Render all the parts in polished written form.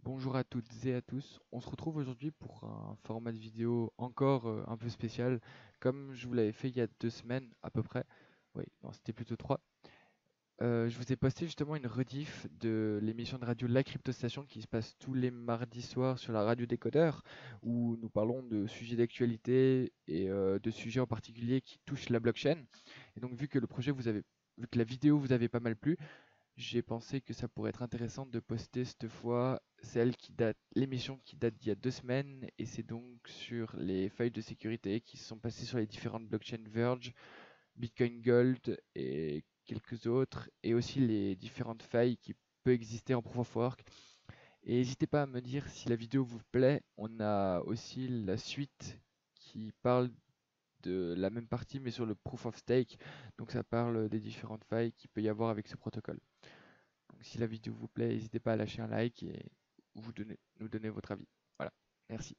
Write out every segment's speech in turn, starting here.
Bonjour à toutes et à tous. On se retrouve aujourd'hui pour un format de vidéo encore un peu spécial, comme je vous l'avais fait il y a 2 semaines à peu près. Oui, non, c'était plutôt trois. Je vous ai posté justement une rediff de l'émission de radio La Cryptostation qui se passe tous les mardis soirs sur la radio Décodeur, où nous parlons de sujets d'actualité et de sujets en particulier qui touchent la blockchain. Et donc, vu que la vidéo vous avait pas mal plu, j'ai pensé que ça pourrait être intéressant de poster cette fois l'émission qui date d'il y a 2 semaines, et c'est donc sur les failles de sécurité qui se sont passées sur les différentes blockchains Verge, Bitcoin Gold et quelques autres, et aussi les différentes failles qui peuvent exister en Proof of Work. Et n'hésitez pas à me dire si la vidéo vous plaît. On a aussi la suite qui parle de la même partie mais sur le Proof of Stake. Donc ça parle des différentes failles qu'il peut y avoir avec ce protocole. Donc si la vidéo vous plaît, n'hésitez pas à lâcher un like et nous donner votre avis. Voilà, merci.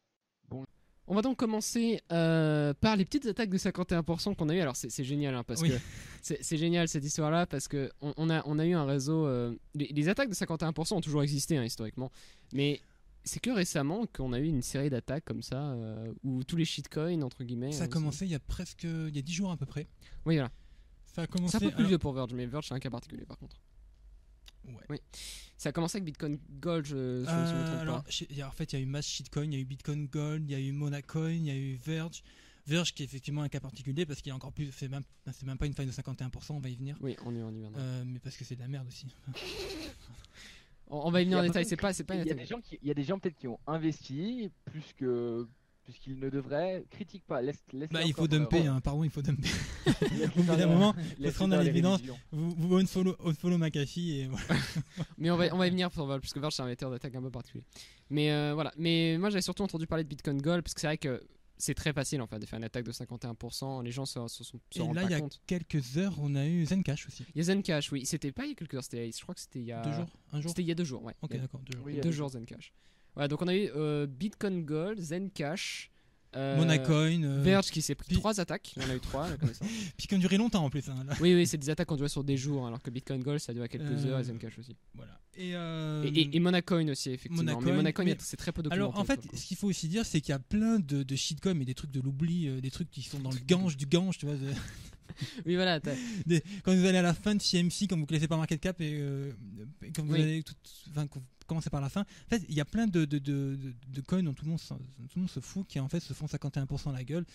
Bon, On va donc commencer par les petites attaques de 51% qu'on a eu. Alors c'est génial parce Oui. que c'est génial cette histoire-là parce que on a eu un réseau. Les attaques de 51% ont toujours existé historiquement, mais c'est que récemment qu'on a eu une série d'attaques comme ça où tous les shitcoins entre guillemets. Ça a commencé il y a 10 jours à peu près. Oui voilà. Ça a commencé. C'est un peu plus vieux pour Verge, mais Verge c'est un cas particulier par contre. Ouais. Oui. Ça a commencé avec Bitcoin Gold, si je me trompe Alors, pas. en fait, il y a eu Mass Shitcoin, il y a eu Bitcoin Gold, il y a eu Monacoin, il y a eu Verge. Verge qui est effectivement un cas particulier parce qu'il est encore plus. C'est même pas une faille de 51%, on va y venir. Oui, on y viendra. Mais parce que c'est de la merde aussi. On va y venir en il y a détail. pas- C'est pas une il y a attaque. il y a des gens peut-être qui ont investi plus qu'ils ne devraient. Critique pas, laisse Bah, il faut dumper, pardon, il faut dumper. Au bout d'un moment, il faut se rendre à l'évidence. Vous unfollow McAfee et voilà. Mais on va y venir pour Verge, parce que Verge c'est un vecteur d'attaque un peu particulier. Mais voilà. Mais moi j'avais surtout entendu parler de Bitcoin Gold, parce que c'est vrai que c'est très facile en fait de faire une attaque de 51%. Les gens se Et rendent là, pas il y a compte. quelques heures, on a eu Zencash aussi. Il y a Zencash, oui. C'était pas il y a quelques heures, je crois que c'était il y a. 2 jours, un jour. C'était il y a 2 jours, ouais. Ok, Il y a d'accord, 2 jours. Oui, 2 jours Zencash. Voilà, donc on a eu Bitcoin Gold, Zencash. Monacoin. Verge qui s'est pris 3 attaques. Il y en a eu 3, la connaissance. Puis qui ont duré longtemps en plus. Là. Oui, c'est des attaques qui ont duré sur des jours, alors que Bitcoin Gold ça a duré quelques heures et Zencash aussi. Voilà. Et Monacoin aussi, effectivement. Mais Monacoin, c'est très peu documenté. Alors en fait, ce qu'il faut aussi dire, c'est qu'il y a plein de shitcoins et des trucs de l'oubli, des trucs qui sont dans le Gange du Gange, tu vois. Oui, voilà. Quand vous allez à la fin de CMC, quand vous classez par market cap et quand vous allez commencez par la fin, en fait, il y a plein de coins dont tout le monde se fout qui en fait se font 51% la gueule,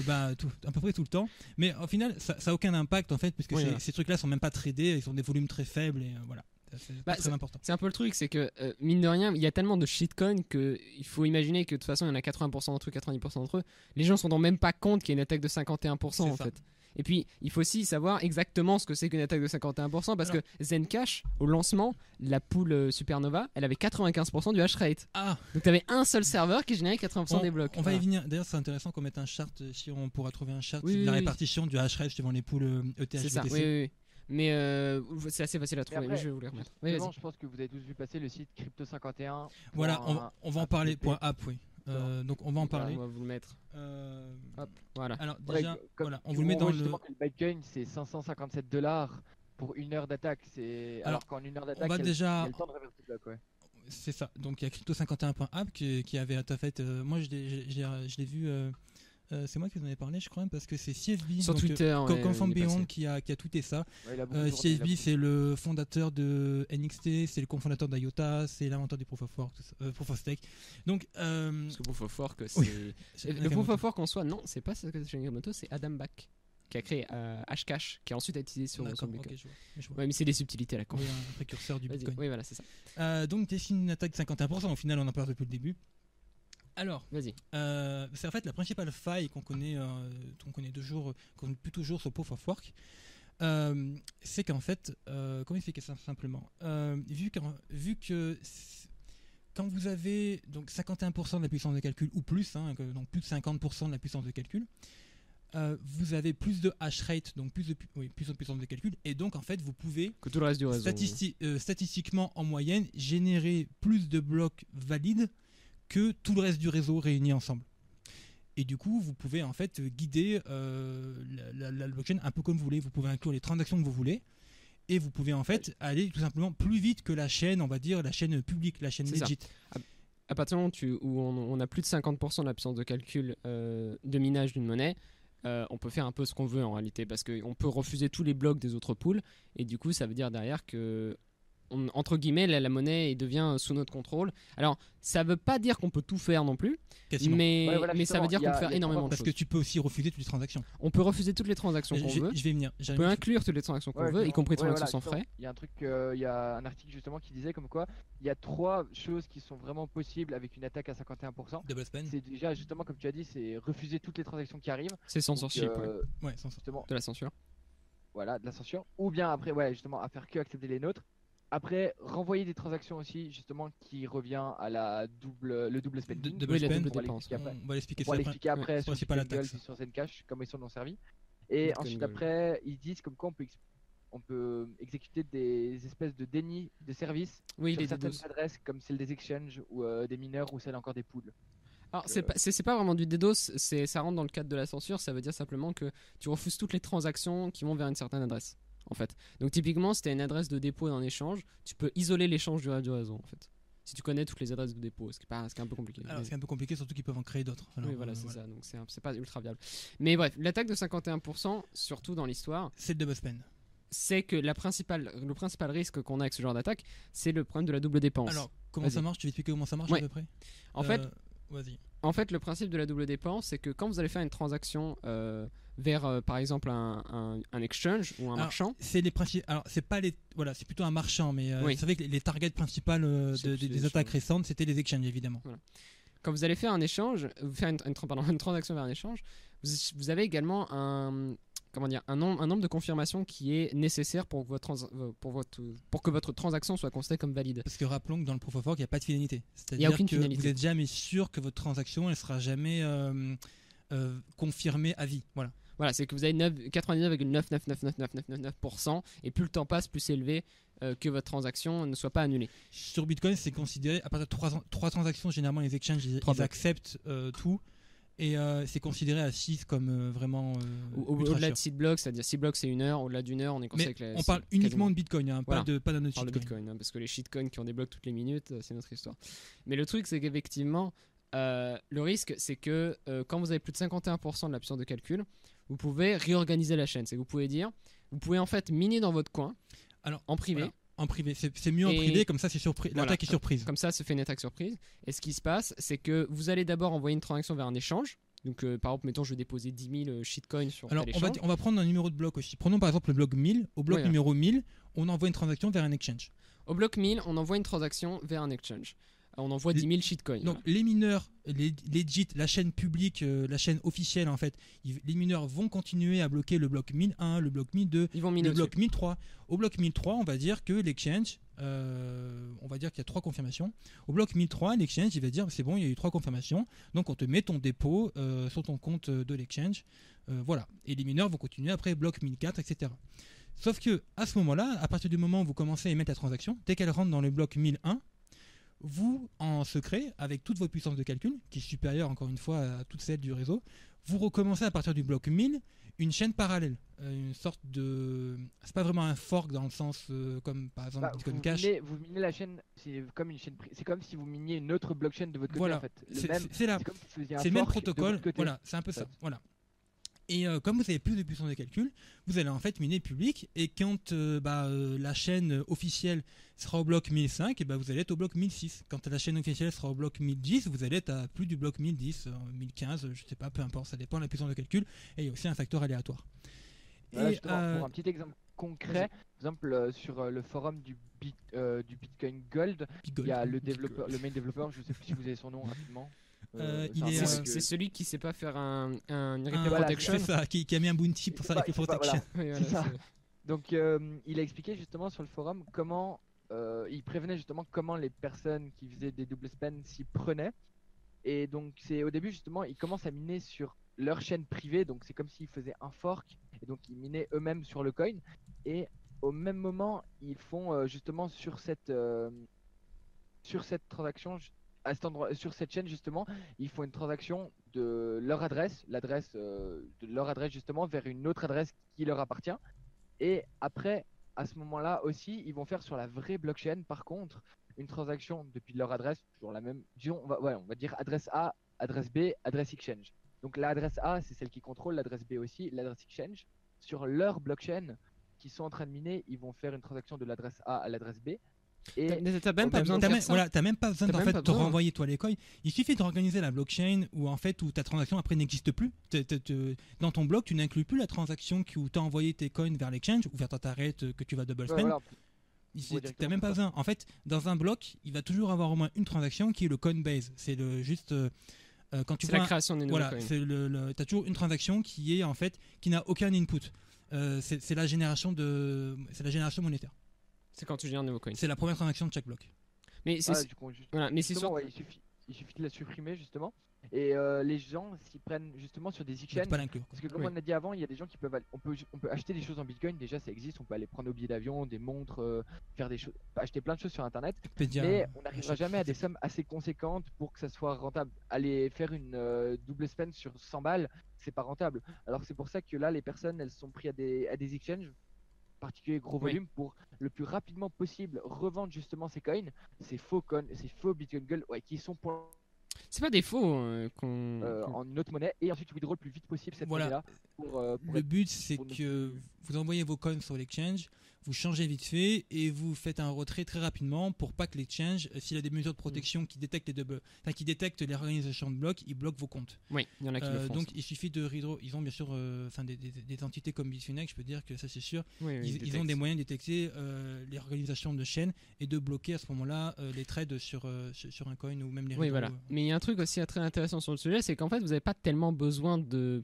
à peu près tout le temps. Mais au final, ça a aucun impact en fait, puisque ces trucs-là sont même pas tradés, ils ont des volumes très faibles et voilà. C'est très important. C'est un peu le truc, c'est que mine de rien, il y a tellement de shitcoins qu'il faut imaginer que de toute façon, il y en a 80% d'entre eux, 90% d'entre eux. Les gens ne se rendent même pas compte qu'il y a une attaque de 51% en fait. Et puis, il faut aussi savoir exactement ce que c'est qu'une attaque de 51%, parce que Zencash, au lancement, la pool Supernova, elle avait 95% du hash rate. Ah. Donc, tu avais un seul serveur qui générait 80% des blocs. On va y venir. D'ailleurs, c'est intéressant qu'on mette un chart, si on pourra trouver un chart de la répartition du hash rate suivant les pools ETH. C'est ça, oui. Mais c'est assez facile à trouver, mais je vais vous les remettre. Je pense que vous avez tous vu passer le site Crypto51. Voilà, on va en parler. .app, oui. Donc on va en parler. On va vous le mettre. Hop, voilà. Alors déjà, on vous le met dans le Bitcoin, c'est 557 $ pour 1 heure d'attaque. Alors qu'en 1 heure d'attaque, on va déjà. Il y a le temps de reverser le bloc, ouais. C'est ça. Donc il y a Crypto51.app qui avait en fait. Moi je l'ai vu. C'est moi qui vous en ai parlé, je crois, parce que c'est CFB sur Twitter, Confirm Beyond qui a tweeté ça. Ouais, CFB, c'est le fondateur de NXT, c'est le cofondateur d'IOTA, c'est l'inventeur du Proof of Work, Proof of Stake. Donc, parce que Proof of Work, c'est oui. le Proof of Work en soi, non, c'est pas ce que c'est Nakamoto, c'est Adam Back qui a créé Hashcash, qui a ensuite été utilisé sur Bitcoin. Okay, je vois. Ouais, mais c'est des subtilités là. Oui, un précurseur du Bitcoin. Oui, voilà, c'est ça. Donc, dessine une attaque de 51%. Au final, on en parle depuis le début. Alors, vas-y. C'est en fait la principale faille qu'on connaît depuis toujours sur Proof of Work. C'est qu'en fait, comment expliquer ça simplement, vu que quand vous avez donc 51% de la puissance de calcul ou plus, donc plus de 50% de la puissance de calcul, vous avez plus de hash rate, donc plus de puissance de calcul, et donc en fait vous pouvez que tout le reste du réseau, statistiquement en moyenne générer plus de blocs valides que tout le reste du réseau réuni ensemble. Et du coup, vous pouvez en fait guider la blockchain un peu comme vous voulez. Vous pouvez inclure les transactions que vous voulez. et vous pouvez en fait aller tout simplement plus vite que la chaîne, on va dire la chaîne publique, la chaîne C'est ça. legit. À partir du moment où on a plus de 50% de la puissance de calcul de minage d'une monnaie, on peut faire un peu ce qu'on veut en réalité, parce qu'on peut refuser tous les blocs des autres pools, et du coup ça veut dire derrière que entre guillemets la monnaie devient sous notre contrôle. Alors ça veut pas dire qu'on peut tout faire non plus, Quasiment. mais, Ouais, voilà, mais ça veut dire qu'on peut faire énormément de Parce choses. que tu peux aussi refuser toutes les transactions. On peut refuser toutes les transactions qu'on veut, Je vais venir. on peut inclure toutes les transactions qu'on veut, y compris les transactions sans frais. Il y a un truc, il y a un article justement qui disait comme quoi il y a 3 choses qui sont vraiment possibles avec une attaque à 51%. Double spend. C'est déjà justement comme tu as dit, c'est refuser toutes les transactions qui arrivent. C'est censorship, Donc, Ouais, sans sorte. justement, de la censure. voilà, de la censure. Ou bien après, ouais, justement, à faire que accepter les nôtres. Après, renvoyer des transactions aussi, justement, qui revient à le double spending. Double Oui, la spend. double On va dépense. l'expliquer après. On va l'expliquer On ça va après. l'expliquer après Ouais, sur c'est pas la Bitcoin taxe. Gold et sur Zencash, comment ils sont non servis. Et Bitcoin ensuite Gold. après, ils disent comme quoi on peut exécuter des espèces de déni de service Oui, sur les certaines DDoS. adresses comme celle des exchanges ou des mineurs ou celle encore des pools. Alors, c'est pas vraiment du DDoS, ça rentre dans le cadre de la censure, ça veut dire simplement que tu refuses toutes les transactions qui vont vers une certaine adresse, en fait. Donc, typiquement, si tu as une adresse de dépôt d'un échange, tu peux isoler l'échange du réseau, en fait. Si tu connais toutes les adresses de dépôt, ce qui est un peu compliqué. Alors, Mais- c'est un peu compliqué, surtout qu'ils peuvent en créer d'autres. Alors, oui, voilà, c'est ça, donc c'est pas ultra viable. Mais bref, l'attaque de 51%, surtout dans l'histoire, C'est le double spend. c'est que le principal risque qu'on a avec ce genre d'attaque, c'est le problème de la double dépense. Alors, comment Vas-y. ça marche? Tu veux expliquer comment ça marche Ouais. à peu près? en fait, Vas-y. En fait, le principe de la double dépense, c'est que quand vous allez faire une transaction vers, par exemple, un exchange ou un Alors, marchand, C'est les principes. Alors, c'est pas les. Voilà, c'est plutôt un marchand, mais Oui. vous savez que les targets principales C'est plus des les attaques échanges. récentes, c'était les exchanges, évidemment. quand vous allez faire un échange, vous faire une transaction vers un échange, vous avez également un nombre de confirmations qui est nécessaire pour que votre transaction soit considérée comme valide. Parce que rappelons que dans le proof of work, il n'y a pas de finalité. Il y a C'est-à-dire aucune que finalité. vous n'êtes jamais sûr que votre transaction, elle sera jamais confirmée à vie. Voilà. Voilà, c'est que vous avez 99,9999999% et plus le temps passe, plus c'est élevé que votre transaction ne soit pas annulée. Sur Bitcoin, c'est considéré, à partir de 3 transactions, généralement les exchanges, ils Trois blocs. acceptent tout. Et c'est considéré à 6 comme vraiment. ultra Au-delà sûr. de 6 blocs, c'est-à-dire 6 blocs c'est 1 heure, au-delà d'une heure, on est Mais considéré que la- on parle c'est uniquement quasiment- de Bitcoin, hein, Voilà. pas d'un On autre parle de shitcoin. Bitcoin, hein, parce que les shitcoins qui ont des blocs toutes les minutes, c'est notre histoire. Mais le truc, c'est qu'effectivement, le risque, c'est que quand vous avez plus de 51% de la puissance de calcul, vous pouvez réorganiser la chaîne. C'est que vous pouvez en fait miner dans votre coin, Alors, en privé. voilà. En privé, c'est mieux en Et- privé, comme ça c'est surpris. Voilà. L'attaque est surprise. Comme ça, se fait une attaque surprise. Et ce qui se passe, c'est que vous allez d'abord envoyer une transaction vers un échange. Donc, par exemple, mettons, je vais déposer 10 000 shitcoins sur Alors, tel on va, échange. on va prendre un numéro de bloc aussi. Prenons par exemple le bloc 1000. Au bloc Ouais. numéro 1000, on envoie une transaction vers un exchange. Au bloc 1000, on envoie une transaction vers un exchange. On envoie 10 000 shitcoins. Donc les mineurs, les legit, la chaîne publique, la chaîne officielle en fait, les mineurs vont continuer à bloquer le bloc 1001, le bloc 1002, Ils vont miner le dessus. bloc 1003. Au bloc 1003, on va dire que l'exchange, on va dire qu'il y a 3 confirmations. Au bloc 1003, l'exchange il va dire c'est bon, il y a eu 3 confirmations, donc on te met ton dépôt sur ton compte de l'exchange. Voilà. Et les mineurs vont continuer après bloc 1004, etc. Sauf que à ce moment-là, à partir du moment où vous commencez à émettre la transaction, dès qu'elle rentre dans le bloc 1001, vous, en secret, avec toute votre puissance de calcul, qui est supérieure encore une fois à toute celle du réseau, vous recommencez à partir du bloc 1000 une chaîne parallèle. Une sorte de. C'est pas vraiment un fork dans le sens comme par exemple Bitcoin Cash. Vous minez la chaîne, c'est comme une chaîne, c'est comme si vous miniez une autre blockchain de votre côté Voilà. en fait. C'est Même, c'est là. c'est comme si vous faisiez un C'est le même fork de protocole. votre côté. Voilà, c'est un peu ça. fait. Voilà. Et comme vous avez plus de puissance de calcul, vous allez en fait miner le public. Et quand la chaîne officielle sera au bloc 1005, et vous allez être au bloc 1006. Quand la chaîne officielle sera au bloc 1010, vous allez être à plus du bloc 1010, 1015, je sais pas, peu importe, ça dépend de la puissance de calcul. Et il y a aussi un facteur aléatoire. Voilà, Et, justement, pour un petit exemple concret, par exemple sur le forum du Bitcoin Gold, il y a le main développeur, je sais plus si vous avez son nom rapidement. il c'est est, un C'est mec, c'est celui qui sait pas faire un replay voilà, protection. c'est ça, qui a mis un bounty pour C'est ça pas- avec le c'est pas- protection. voilà. Oui, voilà, ça. Donc il a expliqué justement sur le forum comment il prévenait justement comment les personnes qui faisaient des double spends s'y prenaient. Et donc c'est au début justement ils commencent à miner sur leur chaîne privée, donc c'est comme s'ils faisaient un fork et donc ils minaient eux-mêmes sur le coin. Et au même moment ils font justement sur cette transaction à cet endroit, sur cette chaîne justement, ils font une transaction de leur adresse, de leur adresse justement vers une autre adresse qui leur appartient. Et après, à ce moment-là aussi, ils vont faire sur la vraie blockchain, par contre, une transaction depuis leur adresse, toujours la même, disons, on va dire adresse A, adresse B, adresse exchange. Donc l'adresse A, c'est celle qui contrôle, l'adresse B aussi, l'adresse exchange. Sur leur blockchain qu'ils sont en train de miner, ils vont faire une transaction de l'adresse A à l'adresse B. Et t'as même pas besoin de faire ça. Voilà, t'as même pas besoin T'as d'en même fait pas te besoin. renvoyer toi les coins. Il suffit d'organiser la blockchain où en fait où ta transaction après n'existe plus. Dans ton bloc, tu n'inclus plus la transaction où t'as envoyé tes coins vers l'exchange ou vers ta target que tu vas double spend. voilà. T'as même pas besoin. En fait, dans un bloc, il va toujours avoir au moins une transaction qui est le Coinbase. C'est juste quand tu C'est vois la création des nouveaux voilà, coins. t'as toujours une transaction qui est en fait qui n'a aucun input. C'est la génération monétaire. C'est quand tu gères un nouveau coin. C'est la première transaction de chaque bloc. Mais c'est Du coup, voilà, mais c'est justement, sûr. ouais, il suffit de la supprimer justement. Et les gens s'y prennent justement sur des Tu peux exchanges. pas l'inclure. Parce que comme Oui. on a dit avant, il y a des gens qui peuvent, on peut acheter des choses en Bitcoin. Déjà, ça existe. On peut aller prendre nos billets d'avion, des montres, faire des choses, acheter plein de choses sur Internet. Mais on n'arrivera jamais à des sommes assez conséquentes pour que ça soit rentable. Aller faire une double spend sur 100 balles, c'est pas rentable. Alors c'est pour ça que là, les personnes, elles sont prises à des exchanges particulier gros Oui. volume pour le plus rapidement possible revendre justement ces coins, ces faux Bitcoin Gold, ouais, qui sont pour C'est pas des faux en une autre monnaie, et ensuite withdraw le plus vite possible cette Voilà. monnaie-là. Pour Le être- but, c'est pour ne que plus- vous envoyez vos coins sur l'exchange, vous changez vite fait et vous faites un retrait très rapidement pour pas que l'exchange, s'il a des mesures de protection qui détectent qui détectent les organisations de blocs, il bloque vos comptes. Oui, il y en a qui le font. Donc ça. il suffit de redraw. Ils ont bien sûr des entités comme Bitfinex, je peux dire que ça c'est sûr. Oui, oui, Ils ont des moyens de détecter les organisations de chaînes et de bloquer à ce moment-là les trades sur un coin ou même les Oui, redraws. voilà. Mais il y a un truc aussi très intéressant sur le sujet, c'est qu'en fait, vous n'avez pas tellement besoin de.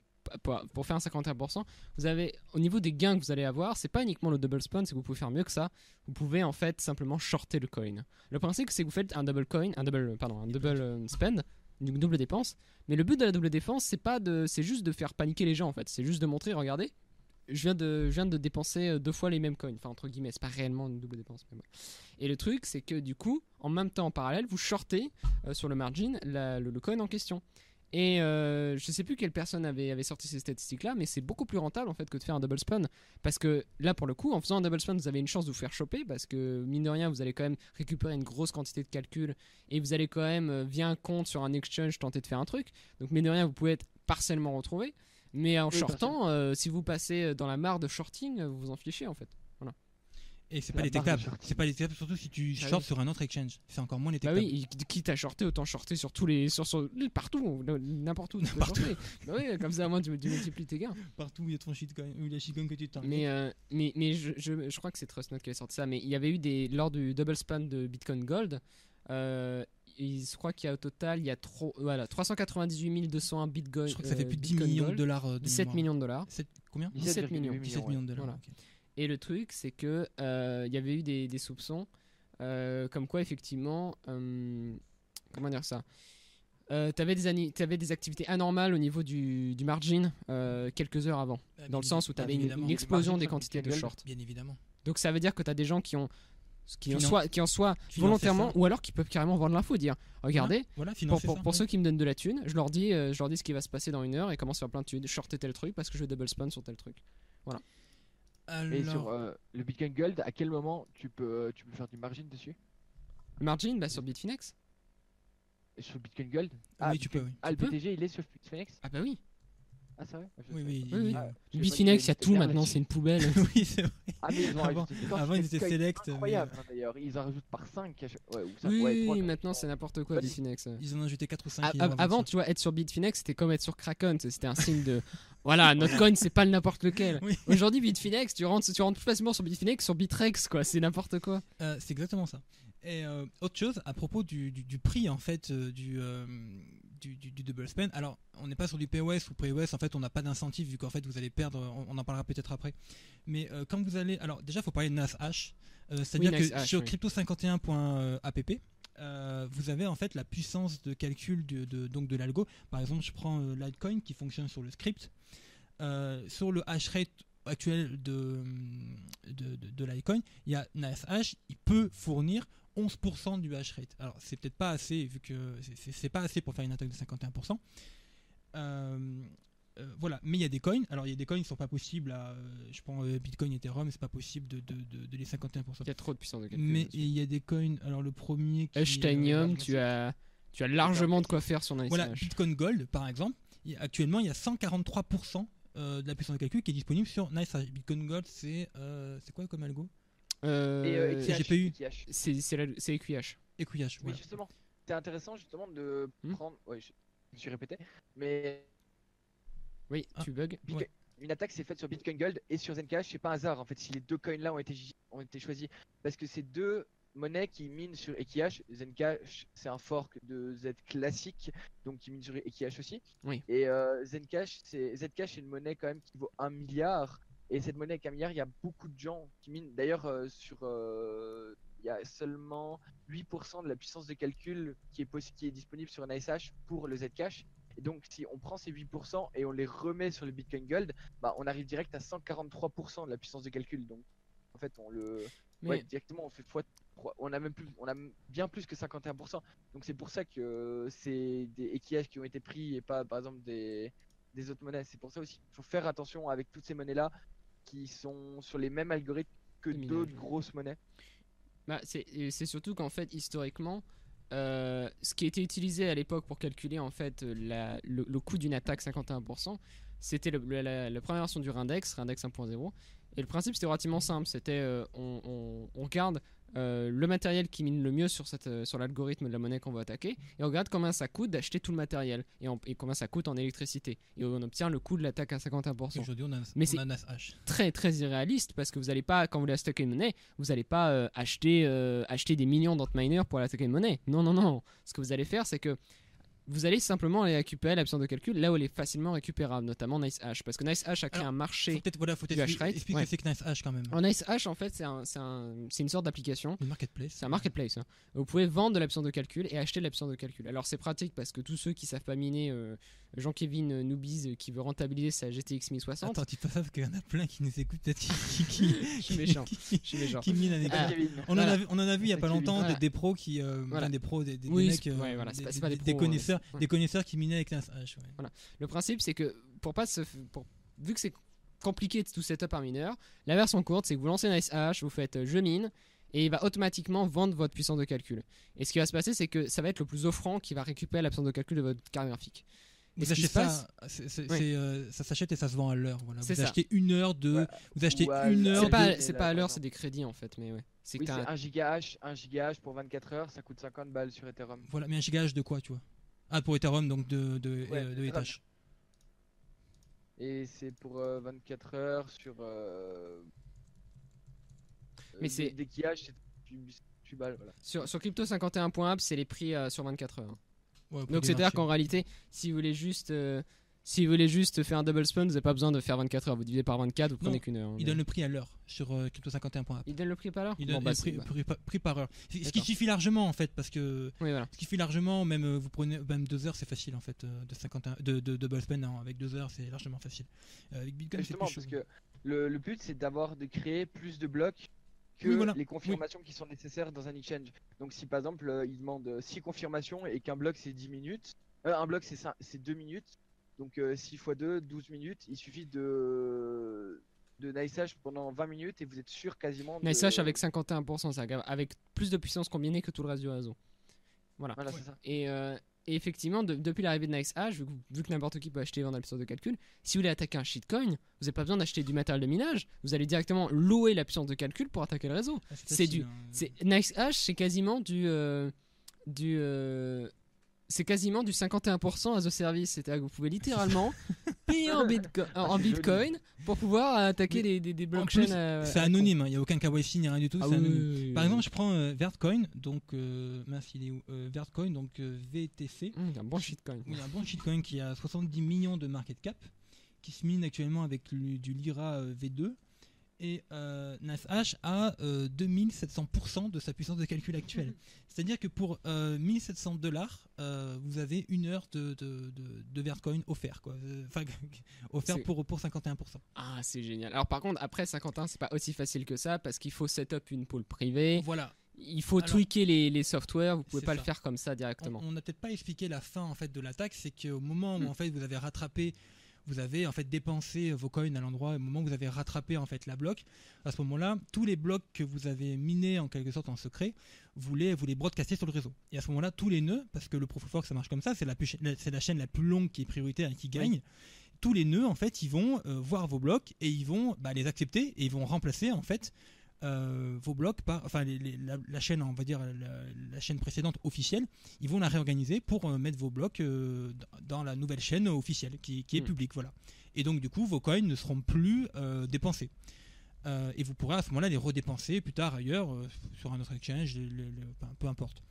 Pour faire un 51%, vous avez au niveau des gains que vous allez avoir, c'est pas uniquement le double spawn, c'est que vous pouvez faire mieux que ça. Vous pouvez en fait simplement shorter le coin. Le principe, c'est que vous faites un double spend, une double dépense. Mais le but de la double dépense, c'est juste de faire paniquer les gens en fait. C'est juste de montrer, regardez, je viens de dépenser 2 fois les mêmes coins. Enfin, entre guillemets, c'est pas réellement une double dépense. Mais ouais. Et le truc, c'est que du coup, en même temps, en parallèle, vous shortez sur le margin le coin en question. Et je sais plus quelle personne avait sorti ces statistiques-là, mais c'est beaucoup plus rentable en fait que de faire un double spawn. Parce que là, pour le coup, en faisant un double spawn, vous avez une chance de vous faire choper. Parce que mine de rien, vous allez quand même récupérer une grosse quantité de calculs. Et vous allez quand même, via un compte sur un exchange, tenter de faire un truc. Donc mine de rien, vous pouvez être partiellement retrouvé. Mais en shortant, si vous passez dans la mare de shorting, vous vous en fichez en fait. Voilà. Et c'est La pas barre de détectable. shorting. C'est pas détectable surtout si tu Ah shorts oui. sur un autre exchange. C'est encore moins Bah détectable. oui, quitte à shorter, autant shorter sur tous les. Partout, n'importe où. Tu peux N'importe où. shorter. Bah oui, comme ça, au moins, tu multiplies tes gains. Partout où il y a ton shitcoin, où il y a shitcoin que tu t'en Mais je crois que c'est Trustnode qui avait sorti ça. Mais il y avait eu lors du double span de Bitcoin Gold. Je crois qu'il y a au total, il y a 398 201 Bitcoin. Je crois que ça fait plus de 10 Bitcoin millions Gold, de dollars. 17 millions de dollars. Combien 17 millions. 17 millions de dollars. Voilà. Ok. Et le truc, c'est que il y avait eu des soupçons, comme quoi effectivement, comment dire ça, t'avais des activités anormales au niveau du margin quelques heures avant, dans le sens où t'avais une explosion des quantités de short. Bien évidemment. Donc ça veut dire que t'as des gens qui ont Financé soit volontairement ça. ou alors qui peuvent carrément vendre l'info, dire regardez, Voilà, financer ça. pour ceux qui me donnent de la thune, je leur dis ce qui va se passer dans une heure et comment se faire plein de thunes, shorter tel truc parce que je vais double spawn sur tel truc. Et sur Alors, le Bitcoin Gold, à quel moment tu peux faire du margin dessus? Le margin, sur Bitfinex. Et sur Bitcoin Gold? oui, tu peux, oui. Ah, le Tu peux BTG, il est sur Bitfinex? Ah bah oui. Ah, c'est vrai? Oui, oui. Oui, oui. Ah, je sais pas Bitfinex, il qu'il y a avait tout une maintenant, là-dessus. c'est une poubelle. oui, c'est vrai. Ah, mais ils ont Avant- rajouté des avant, ils étaient coins select, mais- incroyables, hein, d'ailleurs. Ils en rajoutent par 5. Ouais, ou ça, Oui, ouais, oui, trois, maintenant quoi. c'est n'importe quoi Ouais. Bitfinex. Ils en ont ajouté 4 ou 5. Avant, tu vois, être sur Bitfinex, c'était comme être sur Kraken, c'était un signe de voilà, notre coin, c'est pas le n'importe lequel. Oui. Aujourd'hui, Bitfinex, tu rentres plus facilement sur Bitfinex, sur Bitrex, quoi, c'est n'importe quoi. C'est exactement ça. Et autre chose à propos du prix en fait du double spend. Alors on n'est pas sur du POS ou POS, en fait on n'a pas d'incentive vu qu'en fait vous allez perdre, on en parlera peut-être après. Mais quand vous allez, alors déjà il faut parler de NASH, c'est-à-dire Oui, que NASH, sur oui. crypto51.app vous avez en fait la puissance de calcul donc de l'algo. Par exemple je prends Litecoin qui fonctionne sur le script, sur le hash rate actuel de Litecoin, il y a NASH, il peut fournir 11% du hash rate. Alors c'est peut-être pas assez vu que c'est pas assez pour faire une attaque de 51%. voilà, mais il y a des coins. Alors il y a des coins qui sont pas possibles à, je prends Bitcoin, Ethereum, c'est pas possible de les 51%. Il y a trop de puissance de calcul. Mais il y a des coins. Alors le premier qui Ethereum, tu as largement de quoi faire sur NiceHash. Voilà, Bitcoin Gold par exemple. Actuellement, il y a 143% de la puissance de calcul qui est disponible sur NiceHash. Bitcoin Gold, c'est quoi comme algo? Et GPU. C'est EQH. EQH, Oui, voilà. justement. C'est intéressant justement de prendre. Ouais, je me suis répété, mais Oui, tu bugs. Ouais. une attaque s'est faite sur Bitcoin Gold et sur Zencash. C'est pas un hasard en fait si les deux coins là ont été choisis, parce que c'est deux monnaies qui minent sur EQH. Zencash c'est un fork de Z classique, donc qui mine sur EQH aussi. Oui. Et Zcash c'est une monnaie quand même qui vaut 1 milliard. Et cette monnaie avec 1 milliard, il y a beaucoup de gens qui minent. D'ailleurs, il y a seulement 8% de la puissance de calcul qui est disponible sur NiceHash pour le Zcash. Et donc, si on prend ces 8% et on les remet sur le Bitcoin Gold, bah, on arrive direct à 143% de la puissance de calcul. Donc, en fait, directement, on fait on a bien plus que 51%. Donc, c'est pour ça que c'est des EQH qui ont été pris et pas, par exemple, des autres monnaies. C'est pour ça aussi qu'il faut faire attention avec toutes ces monnaies-là qui sont sur les mêmes algorithmes que d'autres grosses monnaies. Bah, c'est surtout qu'en fait, historiquement, ce qui était utilisé à l'époque pour calculer en fait le coût d'une attaque 51%, c'était la première version du Rindex 1.0. Et le principe c'était relativement simple, c'était on regarde le matériel qui mine le mieux sur l'algorithme de la monnaie qu'on va attaquer, et on regarde combien ça coûte d'acheter tout le matériel, et combien ça coûte en électricité, et on obtient le coût de l'attaque à 51%. Aujourd'hui, Mais c'est très très irréaliste, parce que vous n'allez pas, quand vous voulez attaquer une monnaie, vous n'allez pas acheter des millions d'antminers pour attaquer une monnaie. Non. Ce que vous allez faire, c'est que vous allez simplement aller récupérer la puissance de calcul là où elle est facilement récupérable, notamment NiceHash, parce que NiceHash a créé un marché. Faut peut-être du hash rate. expliquer ce que c'est que NiceHash quand même. En NiceHash, en fait, c'est une sorte d'application. Une marketplace. C'est un marketplace. Hein. Vous pouvez vendre de la puissance de calcul et acheter de la puissance de calcul. Alors c'est pratique parce que tous ceux qui savent pas miner, Jean-Kevin Newbies qui veut rentabiliser sa GTX 1060. Attends, tu te savent qu'il y en a plein qui nous écoutent peut-être Je suis méchant. Qui minent avec on en a vu il y a pas longtemps des pros qui des pros des mecs c'est pas des pros, des connaisseurs qui minaient avec NiceHash. Ouais. Voilà. Le principe c'est que vu que c'est compliqué de tout setup par mineur, la version courte c'est que vous lancez NiceHash, vous faites je mine, et il va automatiquement vendre votre puissance de calcul. Et ce qui va se passer, c'est que ça va être le plus offrant qui va récupérer la puissance de calcul de votre carte graphique. Vous achetez ça, ça s'achète et ça se vend à l'heure. Voilà. Vous achetez une heure de. Ouais. Vous achetez Ouais, une heure. C'est pas à l'heure, c'est des crédits en fait. Mais ouais. C'est 1 gigahash pour 24 heures, ça coûte 50 balles sur Ethereum. Voilà, mais 1 gigahash de quoi, tu vois? Ah, pour Ethereum, donc de Ethash. Et c'est pour 24 heures sur. Mais c'est. Des gigahash, c'est 8 balles. Voilà. Sur Crypto51.app, c'est les prix sur 24 heures. Ouais, donc c'est-à-dire qu'en réalité, si vous voulez juste faire un double spawn, vous n'avez pas besoin de faire 24 heures. Vous divisez par 24, vous prenez qu'une heure. Il donne le prix à l'heure sur Crypto51.app. Il donne le prix par l'heure. Il donne le prix par heure. Ce qui suffit largement en fait, parce que ce qui suffit largement, même vous prenez 2 heures, c'est facile en fait de double spawn avec 2 heures, c'est largement facile. Avec Bitcoin, c'est plus chaud. Parce que le but c'est de créer plus de blocs que les confirmations qui sont nécessaires dans un exchange. Donc si par exemple il demande 6 confirmations et qu'un bloc c'est 10 minutes, un bloc c'est 2 minutes, donc 6 x 2, 12 minutes, il suffit de NiceHash pendant 20 minutes et vous êtes sûr quasiment de... NiceHash avec 51%, ça, avec plus de puissance combinée que tout le reste du réseau. Voilà c'est ça. Et effectivement, depuis l'arrivée de NiceHash, vu que n'importe qui peut acheter et vendre la puissance de calcul, si vous voulez attaquer un shitcoin, vous n'avez pas besoin d'acheter du matériel de minage, vous allez directement louer la puissance de calcul pour attaquer le réseau. NiceHash, c'est quasiment c'est quasiment du 51% as a service, c'est-à-dire que vous pouvez littéralement payer en Bitcoin pour pouvoir attaquer des blockchains. C'est anonyme, il n'y a aucun KYC ni rien du tout. Par exemple, je prends Vertcoin, donc il est où Vertcoin, donc VTC. Il y a un bon shitcoin. Il y a un bon shitcoin qui a 70 millions de market cap, qui se mine actuellement avec du Lyra V2. Et NiceHash a 2700% de sa puissance de calcul actuelle. C'est-à-dire que pour $1700, vous avez une heure de Vertcoin offert, quoi. Offert pour 51%. Ah, c'est génial. Alors par contre, après 51, c'est pas aussi facile que ça parce qu'il faut set up une pool privée. Voilà. Il faut tweaker les softwares, vous pouvez pas le faire comme ça directement. On n'a peut-être pas expliqué la fin en fait de l'attaque, c'est qu'au moment où en fait vous avez rattrapé vous avez en fait dépensé vos coins à l'endroit au moment où vous avez rattrapé en fait la bloc. À ce moment-là, tous les blocs que vous avez minés en quelque sorte en secret, vous les broadcastez sur le réseau. Et à ce moment-là, tous les nœuds, parce que le Proof of Work ça marche comme ça, c'est la chaîne la plus longue qui est prioritaire et qui gagne. Tous les nœuds en fait, ils vont voir vos blocs et ils vont les accepter et ils vont remplacer en fait vos blocs par, enfin la chaîne, on va dire la chaîne précédente officielle, ils vont la réorganiser pour mettre vos blocs dans la nouvelle chaîne officielle qui est publique, voilà. Et donc du coup vos coins ne seront plus dépensés et vous pourrez à ce moment-là les redépenser plus tard ailleurs sur un autre exchange, peu importe.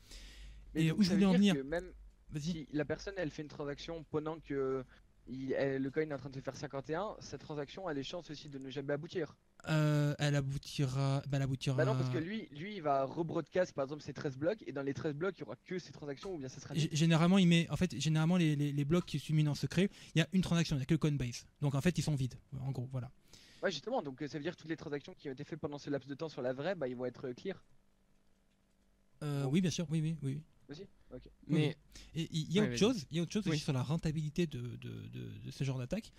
Mais et donc, où je voulais en venir, même si la personne elle fait une transaction pendant que le coin est en train de se faire 51, cette transaction a des chances aussi de ne jamais aboutir. Elle aboutira. Bah non, parce que lui il va rebroadcast par exemple ses 13 blocs, et dans les 13 blocs il y aura que ces transactions, ou bien ça sera. Généralement, généralement les blocs qui sont mis en secret, il y a une transaction, il n'y a que le Coinbase. Donc en fait, ils sont vides, en gros, voilà. Ouais, justement, donc ça veut dire que toutes les transactions qui ont été faites pendant ce laps de temps sur la vraie, ils vont être clear. Oui, bien sûr, oui. Aussi, ok. Mais il y a autre chose Oui. aussi sur la rentabilité de ce genre d'attaque,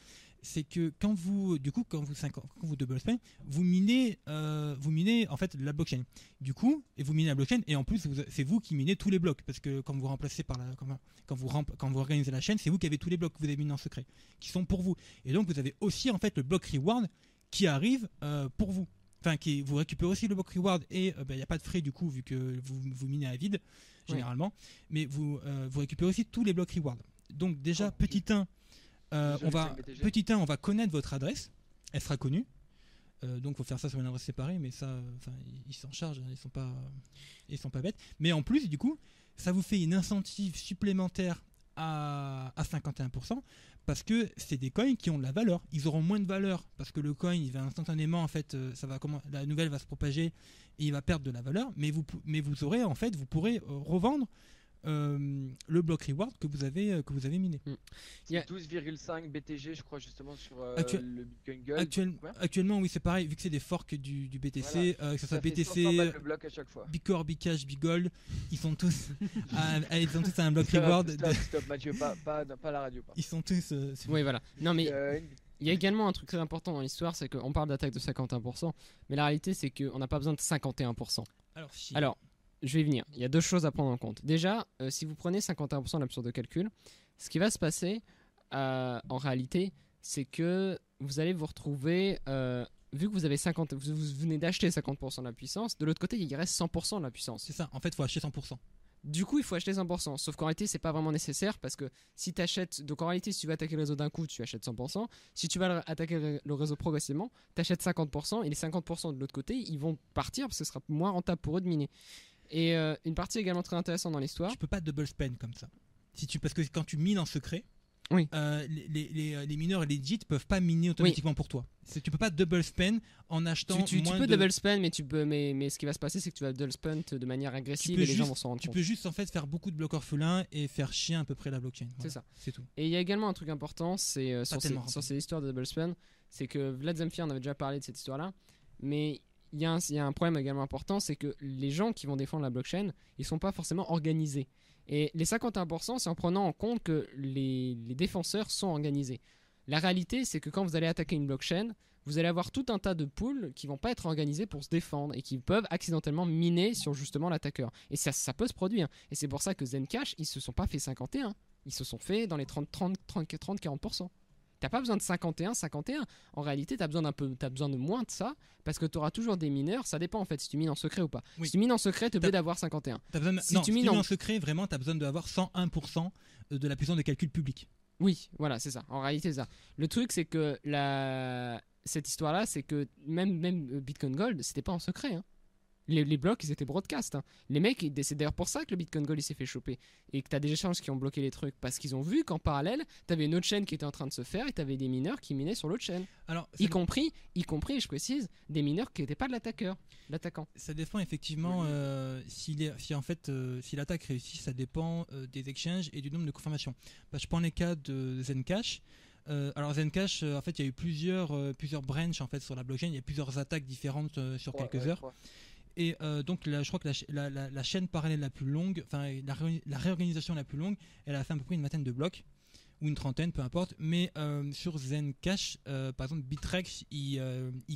c'est que quand vous double spend, vous minez en fait la blockchain. Du coup, et vous minez la blockchain, et en plus c'est vous qui minez tous les blocs, parce que quand vous remplacez quand vous organisez la chaîne, c'est vous qui avez tous les blocs que vous avez minés en secret, qui sont pour vous. Et donc vous avez aussi en fait le block reward qui arrive pour vous. Enfin, vous récupérez aussi le block reward, et il n'y a pas de frais du coup vu que vous minez à vide généralement, mais vous récupérez aussi tous les blocs reward. Donc déjà petit 1, on va connaître votre adresse, elle sera connue. Donc faut faire ça sur une adresse séparée, mais ça, ils s'en chargent, ils sont pas bêtes. Mais en plus du coup, ça vous fait une incentive supplémentaire à 51%, parce que c'est des coins qui ont de la valeur. Ils auront moins de valeur parce que le coin il va instantanément en fait, la nouvelle va se propager et il va perdre de la valeur. Mais vous aurez en fait, vous pourrez revendre le block reward que vous avez miné. C'est 12,5 BTG je crois justement sur le Bitcoin Gold. Actuellement oui, c'est pareil, vu que c'est des forks du BTC, voilà. Que ce soit BTC, le bloc à chaque fois. Bicore, Bcash, Bigold, ils sont tous à un block reward. Stop Mathieu, pas la radio. Ils sont tous oui, voilà. Non mais il y a également un truc très important dans l'histoire, c'est qu'on parle d'attaque de 51%, mais la réalité c'est qu'on n'a pas besoin de 51%. Alors je vais y venir. Il y a deux choses à prendre en compte. Déjà, si vous prenez 51% de l'absurde de calcul, ce qui va se passer en réalité, c'est que vous allez vous retrouver, vu que vous venez d'acheter 50% de la puissance, de l'autre côté, il reste 100% de la puissance. C'est ça, en fait, il faut acheter 100%. Du coup, il faut acheter 100%. Sauf qu'en réalité, c'est pas vraiment nécessaire parce que si tu achètes. Donc en réalité, si tu veux attaquer le réseau d'un coup, tu achètes 100%. Si tu vas attaquer le réseau progressivement, tu achètes 50%. Et les 50% de l'autre côté, ils vont partir parce que ce sera moins rentable pour eux de miner. Et une partie également très intéressante dans l'histoire. Tu peux pas double spend comme ça. Parce que quand tu mines en secret, oui. Les mineurs legit peuvent pas miner automatiquement pour toi. Tu peux pas double spend en achetant tu peux double spend, mais ce qui va se passer, c'est que tu vas double spend de manière agressive et les gens vont s'en rendre compte. Tu peux juste en fait faire beaucoup de blocs orphelins et faire chier à peu près la blockchain. Voilà. C'est ça. C'est tout. Et il y a également un truc important, c'est sur ces histoires de double spend, c'est que Vlad Zamfir, on avait déjà parlé de cette histoire-là, mais il y a un problème également important, c'est que les gens qui vont défendre la blockchain, ils sont pas forcément organisés. Et les 51%, c'est en prenant en compte que les défenseurs sont organisés. La réalité, c'est que quand vous allez attaquer une blockchain, vous allez avoir tout un tas de pools qui vont pas être organisés pour se défendre et qui peuvent accidentellement miner sur justement l'attaqueur. Et ça peut se produire. Et c'est pour ça que Zencash, ils se sont pas fait 51. Ils se sont fait dans les 30-40%. T'as pas besoin de 51. En réalité, t'as besoin de moins de ça, parce que tu auras toujours des mineurs. Ça dépend en fait si tu mines en secret ou pas. Oui. Si tu mines en secret, tu es obligé d'avoir 51. Si tu mines en secret, vraiment, tu as besoin d'avoir 101% de la puissance de calcul public. Oui, voilà, c'est ça. En réalité, c'est ça. Le truc, c'est que cette histoire-là, c'est que même Bitcoin Gold, c'était pas en secret. Hein. Les blocs, ils étaient broadcast. Hein. Les mecs, c'est d'ailleurs pour ça que le Bitcoin Gold il s'est fait choper. Et que tu as des échanges qui ont bloqué les trucs. Parce qu'ils ont vu qu'en parallèle, tu avais une autre chaîne qui était en train de se faire et tu avais des mineurs qui minaient sur l'autre chaîne. Alors, y compris, je précise, des mineurs qui n'étaient pas de l'attaquant. Ça dépend effectivement si l'attaque réussit, ça dépend des exchanges et du nombre de confirmations. Je prends les cas de Zencash. Alors Zencash, en fait, il y a eu plusieurs branches en fait sur la blockchain. Il y a plusieurs attaques différentes sur quelques heures. Et donc je crois que la chaîne parallèle la plus longue, enfin la réorganisation la plus longue, elle a fait à peu près une vingtaine de blocs. ou une trentaine, peu importe. Mais sur Zencash, par exemple, Bitrex, il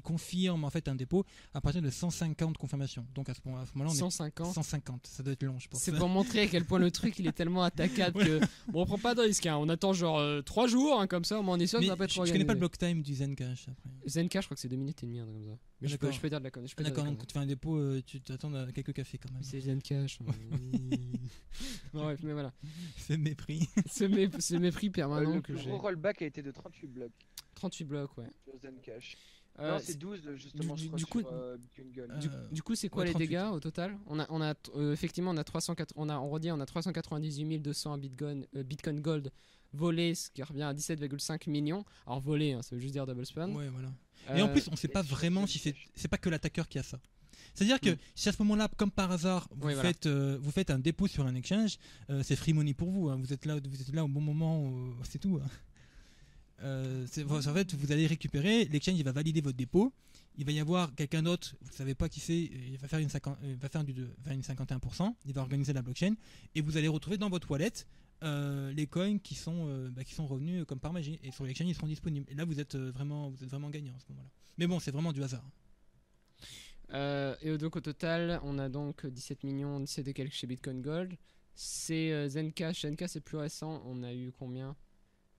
confirme en fait un dépôt à partir de 150 confirmations. Donc à ce moment-là, on 150. est 150. Ça doit être long, je pense. C'est pour montrer à quel point le truc il est tellement attaquable que bon, on prend pas de risque. Hein. On attend genre 3 jours, hein, comme ça, au moins on est sûr que ça va pas être je connais pas le block time du Zencash après. Zencash, je crois que c'est 2 minutes et demie, comme ça. Mais je peux dire de la connerie. D'accord, donc quand tu fais un dépôt, tu t'attends à quelques cafés quand même. C'est Zencash. Bon, bref, mais voilà. C'est mépris. Ce mépris permanent le que plus j'ai. gros rollback a été de 38 blocs 38 blocs, ouais. sur Zencash. Non, c'est 12 justement du sur coup, Bitcoin Gold. Du coup, c'est quoi les 38. dégâts au total? Effectivement, on a 398 200 à Bitcoin Gold volé, ce qui revient à 17,5 millions. Alors volé, hein, ça veut juste dire double spend. Ouais, voilà. Et en plus, on sait pas vraiment si c'est pas que l'attaqueur qui a ça. C'est-à-dire que si à ce moment-là, comme par hasard, vous faites un dépôt sur un exchange, c'est free money pour vous. Hein. Vous êtes là au bon moment, c'est tout. Hein. En fait, vous allez récupérer, l'exchange il va valider votre dépôt, il va y avoir quelqu'un d'autre, vous ne savez pas qui c'est, il va faire une 51%, il va organiser la blockchain, et vous allez retrouver dans votre wallet les coins qui sont revenus comme par magie, et sur l'exchange ils seront disponibles. Et là vous êtes vraiment gagnant à ce moment-là. Mais bon, c'est vraiment du hasard. Et donc au total, on a donc 17 millions, 17 et quelques chez Bitcoin Gold. C'est Zencash. Zencash c'est plus récent, on a eu combien?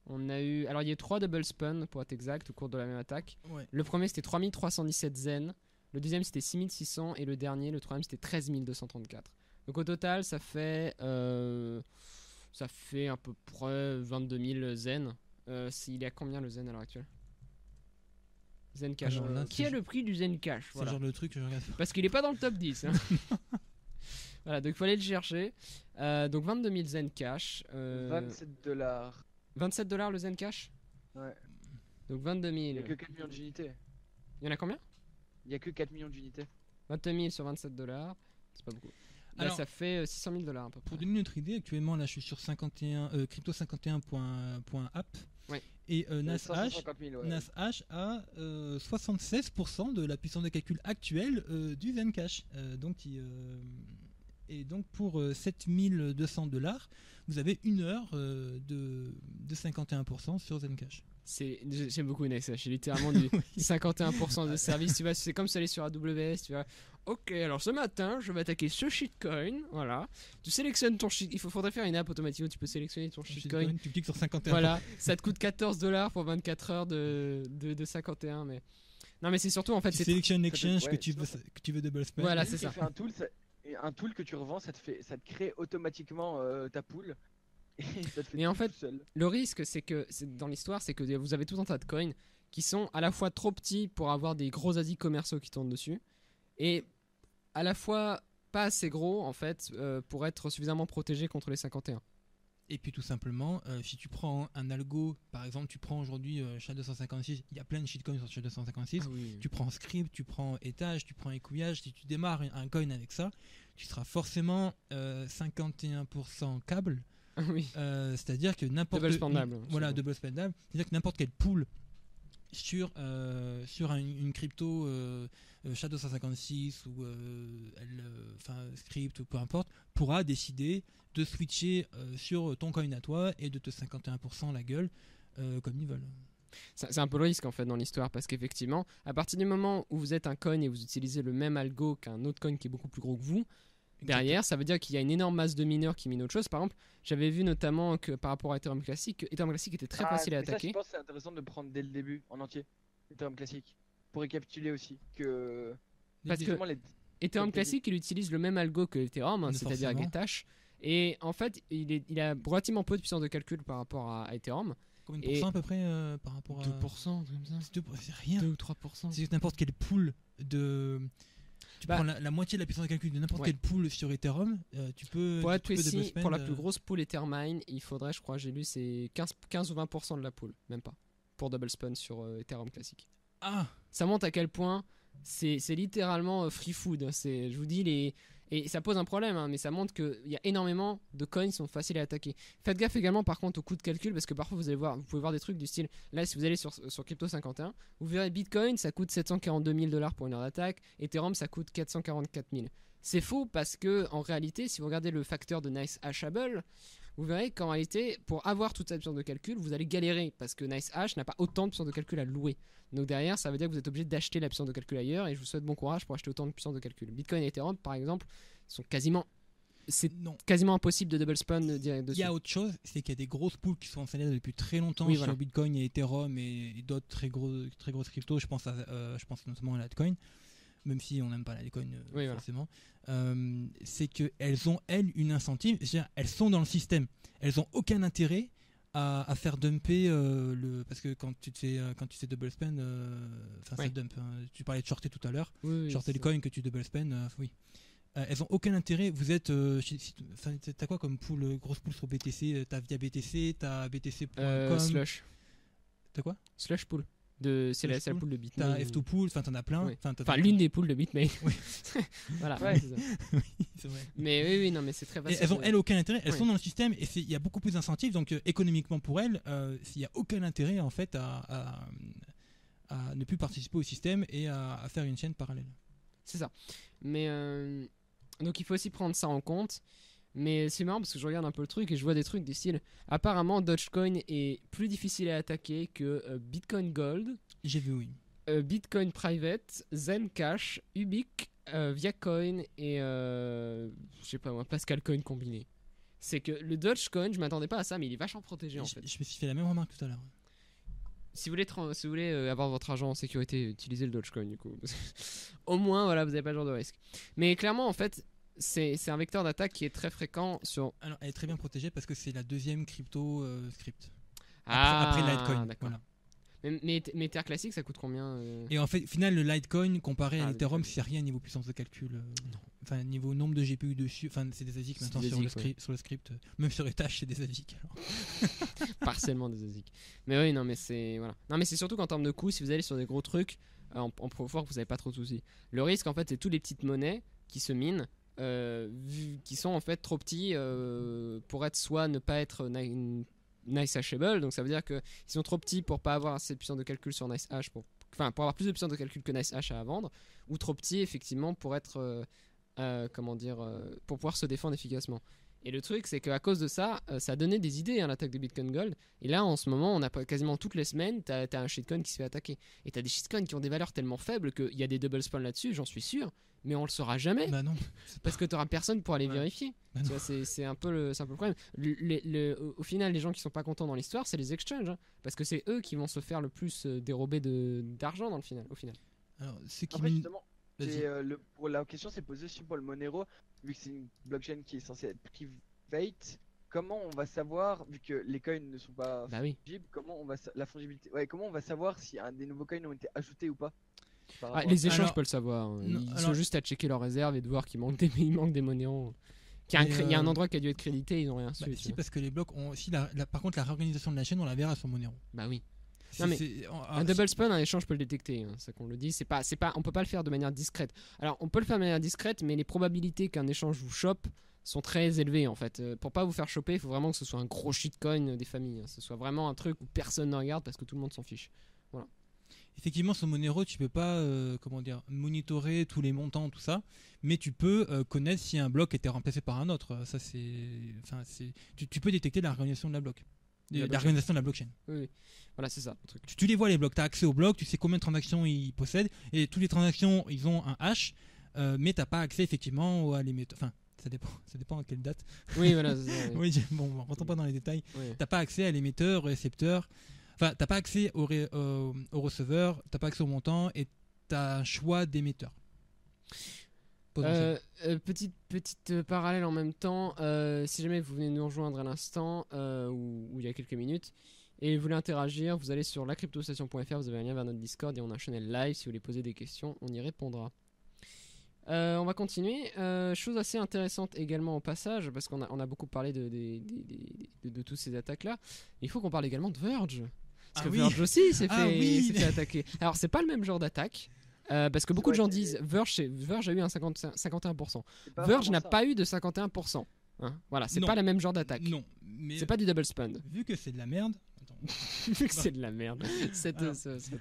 Alors il y a eu 3 double spun pour être exact au cours de la même attaque. Ouais. Le premier c'était 3317 zen, le deuxième c'était 6600 et le dernier, le troisième c'était 13234. Donc au total ça fait à peu près 22 000 zen. Il est à combien le zen à l'heure actuelle? Zencash. Qui a le prix du Zencash? C'est genre le truc que je regarde. Parce qu'il est pas dans le top 10. Hein. Voilà, donc il faut aller le chercher. Donc 22 000 Zencash. $27. 27 $ le Zencash? Ouais. Donc 22 000. Il n'y a que 4 millions d'unités. Il y en a combien? Il n'y a que 4 millions d'unités. 22 000 sur 27 $. C'est pas beaucoup. Là, Alors, ça fait 600 000 $ à peu près. Pour donner une autre idée, actuellement là je suis sur crypto51.app. Ouais. Et NasH 000, NasH a 76% de la puissance de calcul actuelle du Zencash. Et donc pour 7200 $, vous avez une heure de 51% sur Zencash. J'aime beaucoup NasH, c'est littéralement du 51% de service. Tu vois, c'est comme ça aller sur AWS, tu vois. Ok, alors ce matin, je vais attaquer ce shitcoin. Voilà. Tu sélectionnes ton shitcoin. Faudrait faire une app automatique où tu peux sélectionner ton shitcoin. Tu cliques sur 51%. Voilà, ça te coûte 14 $ pour 24 heures de 51. Mais non, mais c'est surtout en fait. Tu sélectionnes l'exchange que tu veux double spend. Voilà, c'est ça. Un tool que tu revends, ça te crée automatiquement ta pool. Et ça te fait mais en fait, tout seul. le risque, c'est que dans l'histoire, c'est que vous avez tout un tas de coins qui sont à la fois trop petits pour avoir des gros ASIC commerciaux qui tournent dessus, et à la fois pas assez gros en fait pour être suffisamment protégés contre les 51. Et puis tout simplement, si tu prends un algo, par exemple, tu prends aujourd'hui SHA-256, il y a plein de shitcoins sur SHA-256, Oui. tu prends script, tu prends étage, tu prends écouillage, si tu démarres un coin avec ça, tu seras forcément 51% câble. Oui. C'est-à-dire que n'importe double spendable. Voilà, double spendable. C'est-à-dire que n'importe quelle pool sur une crypto SHA-256 ou script ou peu importe pourra décider de switcher sur ton coin à toi et de te 51% la gueule comme ils veulent. C'est un peu le risque en fait dans l'histoire, parce qu'effectivement, à partir du moment où vous êtes un coin et vous utilisez le même algo qu'un autre coin qui est beaucoup plus gros que vous, derrière, ça veut dire qu'il y a une énorme masse de mineurs qui minent autre chose. Par exemple, j'avais vu notamment que par rapport à Ethereum Classic, Ethereum Classic était très facile à attaquer. Ça, je pense que c'est intéressant de le prendre dès le début, en entier, Ethereum Classic. Pour récapituler aussi, que... Parce que Ethereum Classic, il utilise le même algo que Ethereum, hein, c'est-à-dire Getash. Et en fait, il a relativement peu de puissance de calcul par rapport à Ethereum. Combien de pourcents à peu près par rapport à... 2%, comme ça. C'est rien. 2 ou 3%. C'est n'importe quelle pool de... Tu prends la moitié de la puissance de calcul de n'importe quelle pool sur Ethereum, tu peux... Pour être précis, pour la plus grosse pool Ethermine, il faudrait, je crois, j'ai lu, c'est 15 ou 20% de la pool, même pas, pour double spun sur Ethereum classique. Ah, ça montre à quel point c'est littéralement free food. Je vous dis, et ça pose un problème, hein, mais ça montre qu'il y a énormément de coins qui sont faciles à attaquer. Faites gaffe également par contre au coût de calcul, parce que parfois vous pouvez voir des trucs du style, là si vous allez sur Crypto 51, vous verrez Bitcoin ça coûte 742 000 $ pour une heure d'attaque, Ethereum ça coûte 444 000. C'est faux, parce que en réalité si vous regardez le facteur de Nice Hashable, vous verrez qu'en réalité, pour avoir toute cette puissance de calcul, vous allez galérer parce que NiceHash n'a pas autant de puissance de calcul à louer. Donc derrière, ça veut dire que vous êtes obligé d'acheter la puissance de calcul ailleurs et je vous souhaite bon courage pour acheter autant de puissance de calcul. Bitcoin et Ethereum, par exemple, sont quasiment impossible de double spawn direct dessus. Il y a autre chose, c'est qu'il y a des grosses poules qui sont installées depuis très longtemps Oui, sur voilà. Bitcoin et Ethereum et d'autres très grosses cryptos. Je pense notamment à Litecoin, même si on n'aime pas la Litecoin Oui, voilà. forcément. C'est qu'elles ont, elles, une incentive. C'est-à-dire, elles sont dans le système. Elles n'ont aucun intérêt à faire dumper parce que quand tu fais double spend, ça Ouais. dump. Hein. Tu parlais de shorter tout à l'heure. Oui, Shorter c'est les ça. coins que tu double spend, oui. Elles ont aucun intérêt. Vous êtes, t'as quoi comme pool, grosse pool sur BTC? T'as via BTC, t'as BTC.com. Slush. T'as quoi? Slush pool. C'est la Slush pool. pool de Bitmain. T'as F2 pool. Enfin, t'en as plein. Oui. T'as Enfin, l'une des pools de Bitmain. Oui. Voilà. Ouais. c'est ça. oui, c'est vrai. Mais oui, non, mais c'est très Et facile. elles ont, elles, aucun intérêt. Elles Ouais. sont dans le système et il y a beaucoup plus d'incentives. Donc, économiquement pour elles, il n'y a aucun intérêt en fait à ne plus participer au système et à faire une chaîne parallèle. C'est ça. Mais donc il faut aussi prendre ça en compte. Mais c'est marrant parce que je regarde un peu le truc et je vois des trucs du style. Apparemment, Dogecoin est plus difficile à attaquer que Bitcoin Gold, J'ai vu, oui. Bitcoin Private, Zencash, Ubiq, Viacoin et je sais pas moi, Pascal Coin combiné. C'est que le Dogecoin, je m'attendais pas à ça, mais il est vachement protégé en Je fait. me suis fait la même remarque tout à l'heure. Si vous voulez avoir votre argent en sécurité, utilisez le Dogecoin du coup. Au moins, voilà, vous n'avez pas ce genre de risque. Mais clairement, en fait, c'est un vecteur d'attaque qui est très fréquent sur. Alors, elle est très bien protégée parce que c'est la deuxième crypto script. Ah, Après Litecoin. d'accord. Voilà. Mais Ether classique, ça coûte combien Et en fait, au final, le Litecoin comparé à Ah, l'Ethereum, d'accord. c'est rien niveau puissance de calcul. Enfin, niveau nombre de GPU dessus. Enfin, c'est des ASIC C'est maintenant des sur le, ASIC, sur le script. Même sur les tâches, c'est des ASIC. Alors. Partiellement des ASIC. Mais oui, non, mais c'est voilà. Non, mais c'est surtout qu'en termes de coûts, si vous allez sur des gros trucs, en proof of work, vous n'avez pas trop de soucis. Le risque, en fait, c'est toutes les petites monnaies qui se minent, qui sont en fait trop petits pour être soit ne pas être nice hashable. Donc ça veut dire qu'ils sont trop petits pour pas avoir assez de puissance de calcul sur NiceHash pour avoir plus de puissance de calcul que NiceHash à vendre, ou trop petits effectivement pour être pour pouvoir se défendre efficacement. Et le truc, c'est qu'à cause de ça, ça a donné des idées à l'attaque de Bitcoin Gold. Et là, en ce moment, on a quasiment toutes les semaines, t'as un shitcoin qui se fait attaquer. Et t'as des shitcoins qui ont des valeurs tellement faibles qu'il y a des double spawns là-dessus, j'en suis sûr. Mais on le saura jamais Bah non. parce que t'auras personne pour aller Ouais. vérifier. Bah Tu non. vois, c'est un peu le problème. Au final, les gens qui sont pas contents dans l'histoire, c'est les exchanges, hein, parce que c'est eux qui vont se faire le plus dérober d'argent au final. Alors, ce qui Après, me- justement, Vas-y. pour la question s'est posée aussi pour le Monero, vu que c'est une blockchain qui est censée être private. Comment on va savoir, vu que les coins ne sont pas Bah oui. fungibles, comment on va la fungibilité, ouais, comment on va savoir si des nouveaux coins ont été ajoutés ou pas par Ah, rapport à les ça. échanges Alors- peuvent le savoir. Hein. Non, Ils alors- sont juste à checker leurs réserves et de voir qu'il manque il manque des monéros. Il y a un endroit qui a dû être crédité, ils ont rien Bah, su. tu si, vois. parce que les blocs ont. Si par contre, la réorganisation de la chaîne, on la verra sur Monero. Bah oui. Non, mais Un Un double spawn, un échange peut le détecter, hein, c'est ça qu'on le dit. On peut pas le faire de manière discrète. Alors, on peut le faire de manière discrète, mais les probabilités qu'un échange vous chope sont très élevées en fait. Pour pas vous faire choper, il faut vraiment que ce soit un gros shitcoin des familles. Hein. Ce soit vraiment un truc où personne ne regarde parce que tout le monde s'en fiche. Effectivement, sur Monero, tu peux pas monitorer tous les montants, tout ça, mais tu peux connaître si un bloc était remplacé par un autre. Ça, tu peux détecter la réorganisation de la bloc. La blockchain. L'organisation de la blockchain. Oui. Voilà, c'est ça le truc. Tu les vois les blocs, tu as accès aux blocs, tu sais combien de transactions ils possèdent, et toutes les transactions, ils ont un hash, mais t'as pas accès effectivement à l'émetteur. Enfin, ça dépend à quelle date. Oui, voilà. c'est ça, oui. Oui, bon, rentrons pas dans les détails. Oui. T'as pas accès à l'émetteur, au récepteur, enfin, t'as pas accès au receveur, t'as pas accès au montant, et t'as un choix d'émetteur. Potentiel. Petite parallèle en même temps, si jamais vous venez nous rejoindre à l'instant ou il y a quelques minutes et vous voulez interagir, vous allez sur lacryptostation.fr, vous avez un lien vers notre Discord et on a un channel live. Si vous voulez poser des questions, on y répondra. On va continuer. Chose assez intéressante également au passage, parce qu'on a beaucoup parlé de toutes ces attaques-là. Il faut qu'on parle également de Verge. Parce que Ah oui. Verge aussi s'est Ah oui. fait attaquer. Alors, c'est pas le même genre d'attaque. Parce que beaucoup de Ouais, gens c'est- disent Verge a eu un 51%. C'est pas Verge vraiment n'a ça. pas eu de 51%. Hein, voilà, c'est Non. pas le même genre d'attaque. Non, mais C'est pas du double spawn. vu que c'est de la merde. Attends. C'est de la merde. Alors,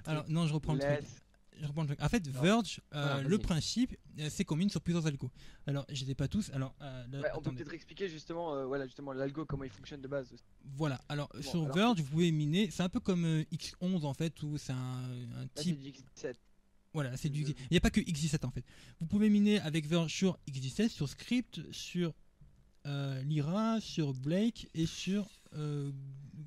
Alors, non, je reprends le truc. Laisse. je reprends le truc. En fait, Non. Verge, Voilà, le vas-y. principe, c'est qu'on mine sur plusieurs algos. Alors, je les ai pas tous. Alors, là, Ouais, on peut attendez. peut-être expliquer justement, voilà, justement l'algo, comment il fonctionne de base. Voilà. Alors, Bon, sur alors- Verge, vous pouvez miner. C'est un peu comme X11 en fait, où c'est un Là, c'est type. du X7. Voilà, c'est du. Mhm. Il n'y a pas que X17 en fait. Vous pouvez miner avec Verge sur X17, sur Script, sur Lyra, sur Blake et sur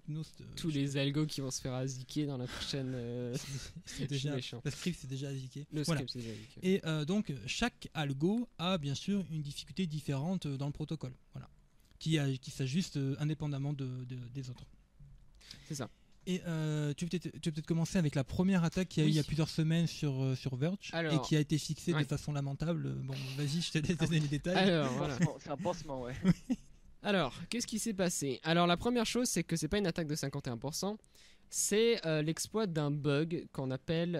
Gnost. Tous les algos qui vont se faire aziquer dans la prochaine. C'est je suis déjà. méchant. Le script c'est déjà aziqué. Le Voilà. script, c'est déjà aziqué. Et donc chaque algo a bien sûr une difficulté différente dans le protocole, voilà, qui s'ajuste indépendamment des autres. C'est ça. Et tu veux peut-être commencer avec la première attaque qu'il y a eu il y a plusieurs semaines sur Verge Alors, et qui a été fixée ouais. de façon lamentable. Bon, vas-y, je te laisse donner les détails. Alors, voilà. C'est un pansement, ouais. Alors, qu'est-ce qui s'est passé? Alors, la première chose, c'est que c'est pas une attaque de 51%, c'est l'exploit d'un bug qu'on appelle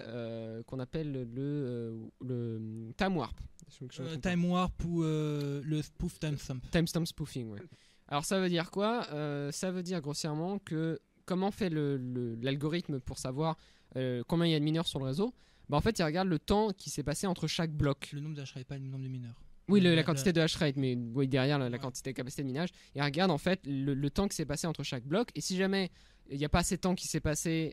le time warp. Time Warp ou le spoof timestamp. Timestamp spoofing, ouais. Alors, ça veut dire quoi? Ça veut dire grossièrement que comment fait l'algorithme pour savoir combien il y a de mineurs sur le réseau? Bah, en fait, il regarde le temps qui s'est passé entre chaque bloc. Le nombre d'HRI, pas le nombre de mineurs. Oui, la quantité de hash rate, mais oui, derrière la Ouais. quantité de capacité de minage. Et elle regarde en fait le temps qui s'est passé entre chaque bloc. Et si jamais il n'y a pas assez de temps qui s'est passé.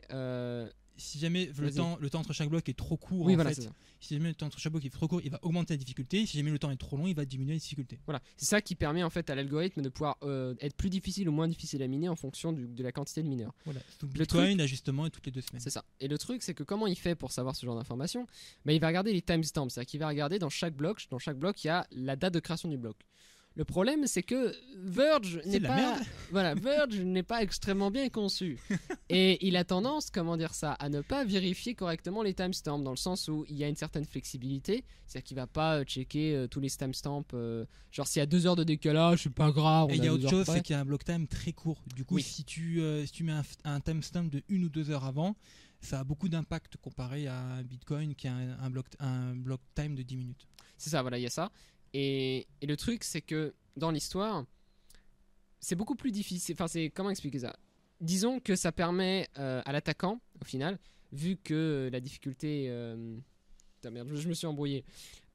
Si jamais le Vas-y. temps entre chaque bloc est trop court, Oui, en voilà, fait, c'est ça. si jamais le temps entre chaque bloc est trop court, il va augmenter la difficulté. Si jamais le temps est trop long, il va diminuer la difficulté. Voilà. C'est ça qui permet en fait à l'algorithme de pouvoir être plus difficile ou moins difficile à miner en fonction de la quantité de mineurs. Voilà. Sous Le Bitcoin, ajustement est toutes les 2 semaines. C'est ça. Et le truc, c'est que comment il fait pour savoir ce genre d'informations? Bah, il va regarder les timestamps. C'est-à-dire qu'il va regarder dans chaque bloc, il y a la date de création du bloc. Le problème, c'est que Verge C'est n'est de la pas, merde. voilà, Verge n'est pas extrêmement bien conçu. Et il a tendance, comment dire ça, à ne pas vérifier correctement les timestamps, dans le sens où il y a une certaine flexibilité. C'est-à-dire qu'il va pas checker tous les timestamps. Genre, s'il y a 2 heures de décalage, c'est pas grave. Et on il y a deux autre heures chose, près. c'est qu'il y a un block time très court. Du coup, Oui. si tu mets un timestamp de 1 ou 2 heures avant, ça a beaucoup d'impact comparé à un Bitcoin qui a un block time de 10 minutes. C'est ça, voilà, il y a ça. Et le truc, c'est que dans l'histoire, c'est beaucoup plus difficile. Enfin, comment expliquer ça? Disons que ça permet à l'attaquant, au final, vu que la difficulté. Putain, merde, je me suis embrouillé.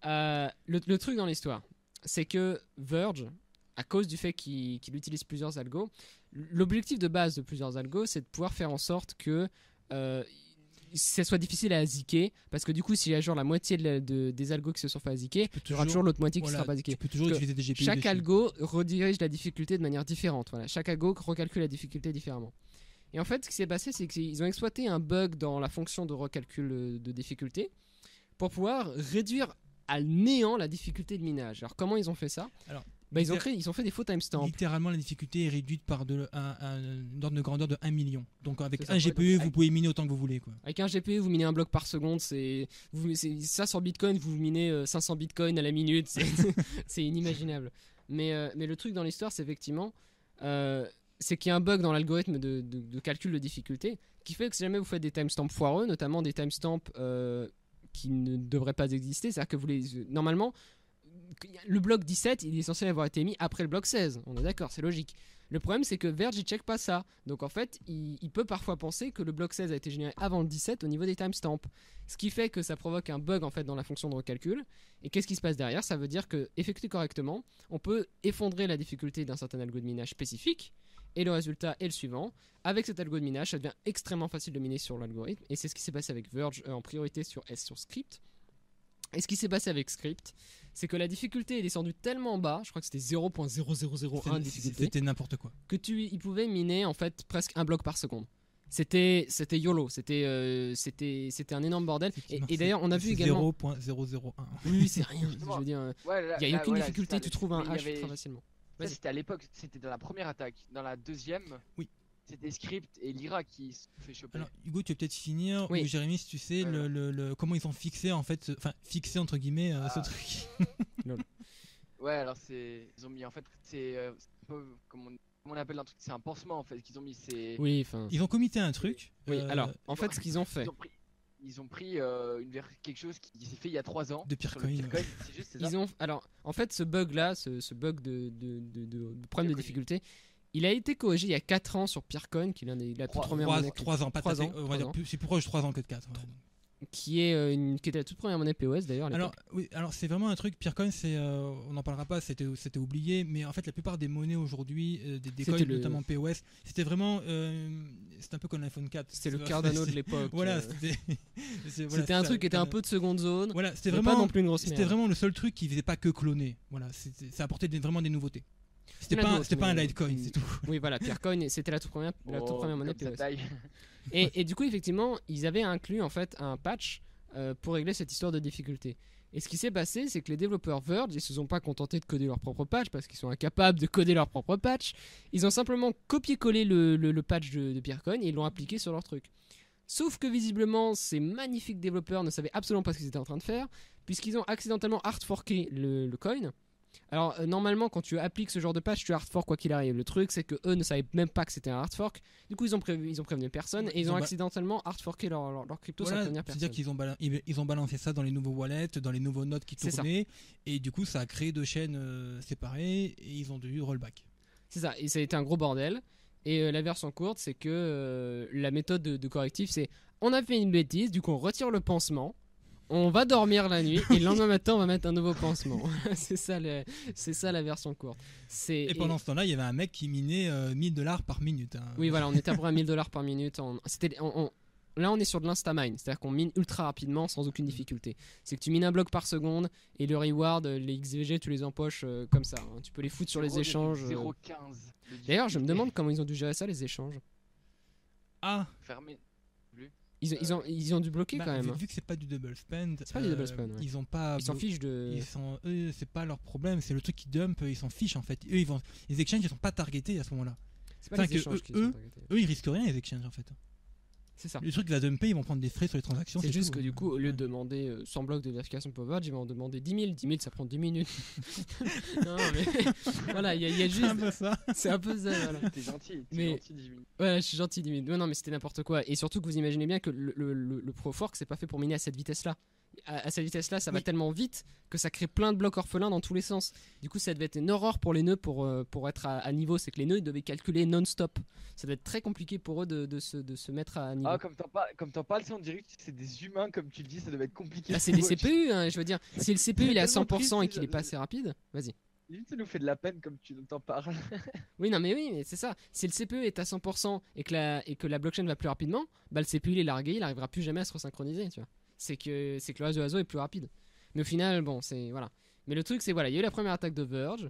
Le truc dans l'histoire, c'est que Verge, à cause du fait qu'il utilise plusieurs algos, l'objectif de base de plusieurs algos, c'est de pouvoir faire en sorte que ça soit difficile à aziquer, parce que du coup, s'il y a genre la moitié des algos qui se sont fait aziquer, il y aura toujours l'autre moitié qui Voilà, sera pas aziquée. tu peux toujours Parce que utiliser des GPU Chaque dessus. algo redirige la difficulté de manière différente. Voilà. Chaque algo recalcule la difficulté différemment. Et en fait, ce qui s'est passé, c'est qu'ils ont exploité un bug dans la fonction de recalcul de difficulté pour pouvoir réduire à néant la difficulté de minage. Alors, comment ils ont fait ça? Alors, ils ont fait des faux timestamps. littéralement, la difficulté est réduite par un ordre de grandeur de 1 million. Donc avec C'est ça. un Ouais, GPU, donc, vous pouvez miner autant que vous voulez. Quoi. Avec un GPU, vous minez un bloc par seconde. Ça, sur Bitcoin, vous minez 500 Bitcoin à la minute. C'est inimaginable. Mais le truc dans l'histoire, c'est effectivement... c'est qu'il y a un bug dans l'algorithme de calcul de difficulté qui fait que si jamais vous faites des timestamps foireux, notamment des timestamps qui ne devraient pas exister, c'est-à-dire que normalement, le bloc 17, il est censé avoir été mis après le bloc 16. On est d'accord, c'est logique. Le problème, c'est que Verge, il check pas ça. Donc en fait, il peut parfois penser que le bloc 16 a été généré avant le 17 au niveau des timestamps. Ce qui fait que ça provoque un bug en fait dans la fonction de recalcul. Et qu'est-ce qui se passe derrière? Ça veut dire que, effectué correctement, on peut effondrer la difficulté d'un certain algo de minage spécifique. Et le résultat est le suivant. Avec cet algo de minage, ça devient extrêmement facile de miner sur l'algorithme. Et c'est ce qui s'est passé avec Verge en priorité sur Script. Et ce qui s'est passé avec Script, c'est que la difficulté est descendue tellement bas, je crois que c'était 0.0001 de difficulté, C'était n'importe quoi. que il pouvait miner en fait presque un bloc par seconde. C'était YOLO, c'était un énorme bordel. Et d'ailleurs, on a vu également. 0.001. Oui, c'est rien. Je veux dire, Ouais, il n'y a aucune voilà, difficulté, c'est ça, tu trouves un mais il y hash avait- très facilement. Ça, Vas-y. c'était à l'époque, c'était dans la première attaque. Dans la deuxième, Oui. c'était Script et Lyra qui se fait choper. Alors Hugo, tu vas peut-être finir, Oui. ou Jérémy, si tu sais comment ils ont fixé en fait, enfin fixé entre guillemets ce truc. Ouais, alors ils ont mis en fait, c'est un peu comment on appelle un truc, c'est un pansement en fait qu'ils ont mis. C'est Oui, enfin. Ils ont commité un truc. Oui, alors, ils en ont- fait, ce qu'ils ont fait, ils ont pris quelque chose qui s'est fait il y a 3 ans. De sur le Peercoin. Peercoin, c'est juste, c'est ça. ils ont. Alors, en fait, ce bug-là, ce bug de problème de connu. difficulté, il a été corrigé il y a 4 ans sur Peercoin, qui est l'un des la toute première monnaie. 3 ans, pas 3 tout à ans, fait, on va 3 dire ans. c'est plus proche de 3 ans que de 4. qui était la toute première monnaie POS d'ailleurs. Alors c'est vraiment un truc. Peercoin, on n'en parlera pas, c'était oublié, mais en fait la plupart des monnaies aujourd'hui, des coins, notamment POS, c'était vraiment, c'était un peu comme l'iPhone 4. C'était le Cardano de l'époque. Voilà, c'était un truc qui était un peu de seconde zone. Voilà, c'était vraiment pas non plus une grosse C'était vraiment le seul truc qui faisait pas que cloner. Voilà, ça apportait vraiment des nouveautés. C'était pas un Litecoin, c'est tout. Oui, voilà, Peercoin, c'était la toute première monnaie POS. Et du coup, effectivement, ils avaient inclus en fait un patch pour régler cette histoire de difficulté. Et ce qui s'est passé, c'est que les développeurs Verge, ils se sont pas contentés de coder leur propre patch parce qu'ils sont incapables de coder leur propre patch. Ils ont simplement copié-collé le patch de Peercoin et ils l'ont appliqué sur leur truc. Sauf que visiblement, ces magnifiques développeurs ne savaient absolument pas ce qu'ils étaient en train de faire, puisqu'ils ont accidentellement hard-forké le coin. Alors normalement quand tu appliques ce genre de patch tu hard fork quoi qu'il arrive. Le truc c'est que eux ne savaient même pas que c'était un hard fork. Du coup ils ont prévenu personne et ils ont accidentellement hard forké leur crypto sans prévenir personne. C'est-à-dire qu'ils ont balancé ça dans les nouveaux wallets, dans les nouveaux nodes qui tournaient et du coup ça a créé 2 chaînes séparées et ils ont dû rollback. C'est ça, et ça a été un gros bordel. Et la version courte c'est que la méthode de correctif c'est on a fait une bêtise, du coup on retire le pansement. On va dormir la nuit et le lendemain matin on va mettre un nouveau pansement. c'est ça la version courte. Et pendant ce temps-là, il y avait un mec qui minait $1000 par minute. Hein. Oui, voilà, on était à peu près à $1000 par minute. Là, on est sur de l'instamine, c'est-à-dire qu'on mine ultra rapidement sans aucune difficulté. C'est que tu mines un bloc par seconde et le reward, les XVG, tu les empoches comme ça. Hein. Tu peux les foutre sur les échanges. 0,15. D'ailleurs, je me demande comment ils ont dû gérer ça, les échanges. Ah, fermé. Ils ont dû bloquer quand même. Vu que c'est pas du double spend, c'est pas du double spend, ouais. Ils ont pas. Ils s'en fichent de. Eux, c'est pas leur problème, c'est le truc qui dump, ils s'en fichent en fait. Eux, les exchanges, ils sont pas targetés à ce moment-là. C'est pas les échanges qui sont targetés. Eux, ils risquent rien les exchanges en fait. C'est ça. Le truc va dumper, ils vont prendre des frais sur les transactions. C'est juste que du coup, au lieu de demander 100 blocs de vérification pour Verge, ils vont en demander 10 000. 10 000, ça prend 10 minutes. Non, mais voilà, il y a juste. C'est un peu ça. C'est un peu ça, voilà. T'es gentil, 10 minutes. Ouais, je suis gentil 10 minutes. Non, mais c'était n'importe quoi. Et surtout que vous imaginez bien que le Pro Fork, c'est pas fait pour miner à cette vitesse-là. À cette vitesse-là, ça va tellement vite que ça crée plein de blocs orphelins dans tous les sens. Du coup, ça devait être une horreur pour les nœuds pour être à niveau. C'est que les nœuds ils devaient calculer non-stop. Ça devait être très compliqué pour eux de se mettre à niveau. Ah, comme t'en parles, on dirait que c'est des humains, comme tu le dis, ça devait être compliqué. Bah, c'est des CPU, hein, je veux dire. Si le CPU il est à 100% et qu'il est pas assez rapide, vas-y. Ça nous fait de la peine comme tu t'en parles. Oui, mais c'est ça. Si le CPU est à 100% et que la blockchain va plus rapidement, bah le CPU il est largué, il arrivera plus jamais à se resynchroniser, tu vois. C'est que le réseau est plus rapide. Mais au final, bon, c'est voilà. Mais le truc, c'est voilà, il y a eu la première attaque de Verge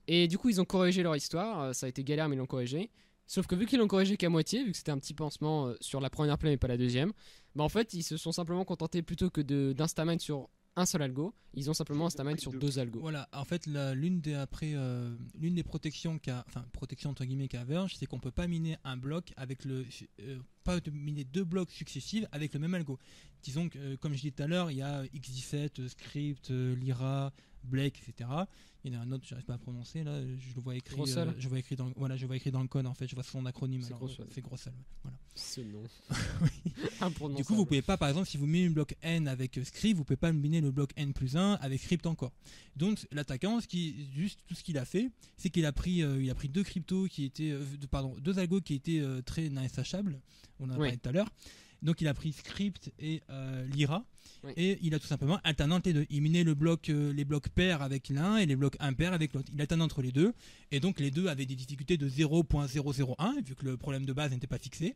et du coup ils ont corrigé leur histoire. Ça a été galère, mais ils l'ont corrigé. Sauf que vu qu'ils l'ont corrigé qu'à moitié, vu que c'était un petit pansement sur la première play mais pas la deuxième, bah en fait ils se sont simplement contentés plutôt que d'instamine sur un seul algo, ils ont simplement instamine sur 2 algos. Voilà, en fait l'une des protections protection entre guillemets qu'a Verge, c'est qu'on peut pas miner un bloc avec pas miner 2 blocs successifs avec le même algo. Disons que comme je disais tout à l'heure, il y a X17, Script, Lyra, Blake, etc. Il y en a un autre, j'arrive pas à prononcer là, je le vois écrit, je vois écrit dans le code en fait, je vois son acronyme. C'est Grossel. Voilà. Ce nom. Oui. Du coup, vous pouvez pas, par exemple, si vous minez le bloc N avec Script, vous pouvez pas miner le bloc N+1 avec Script encore. Donc l'attaquant, tout ce qu'il a fait, c'est qu'il a pris 2 cryptos qui étaient, 2 algos qui étaient très insachables. On en a parlé tout à l'heure. Donc il a pris Script et Lyra. Oui. Et il a tout simplement alterné entre les deux. Il minait les blocs pairs avec l'un et les blocs impairs avec l'autre. Il alternait entre les deux. Et donc les deux avaient des difficultés de 0.001 vu que le problème de base n'était pas fixé.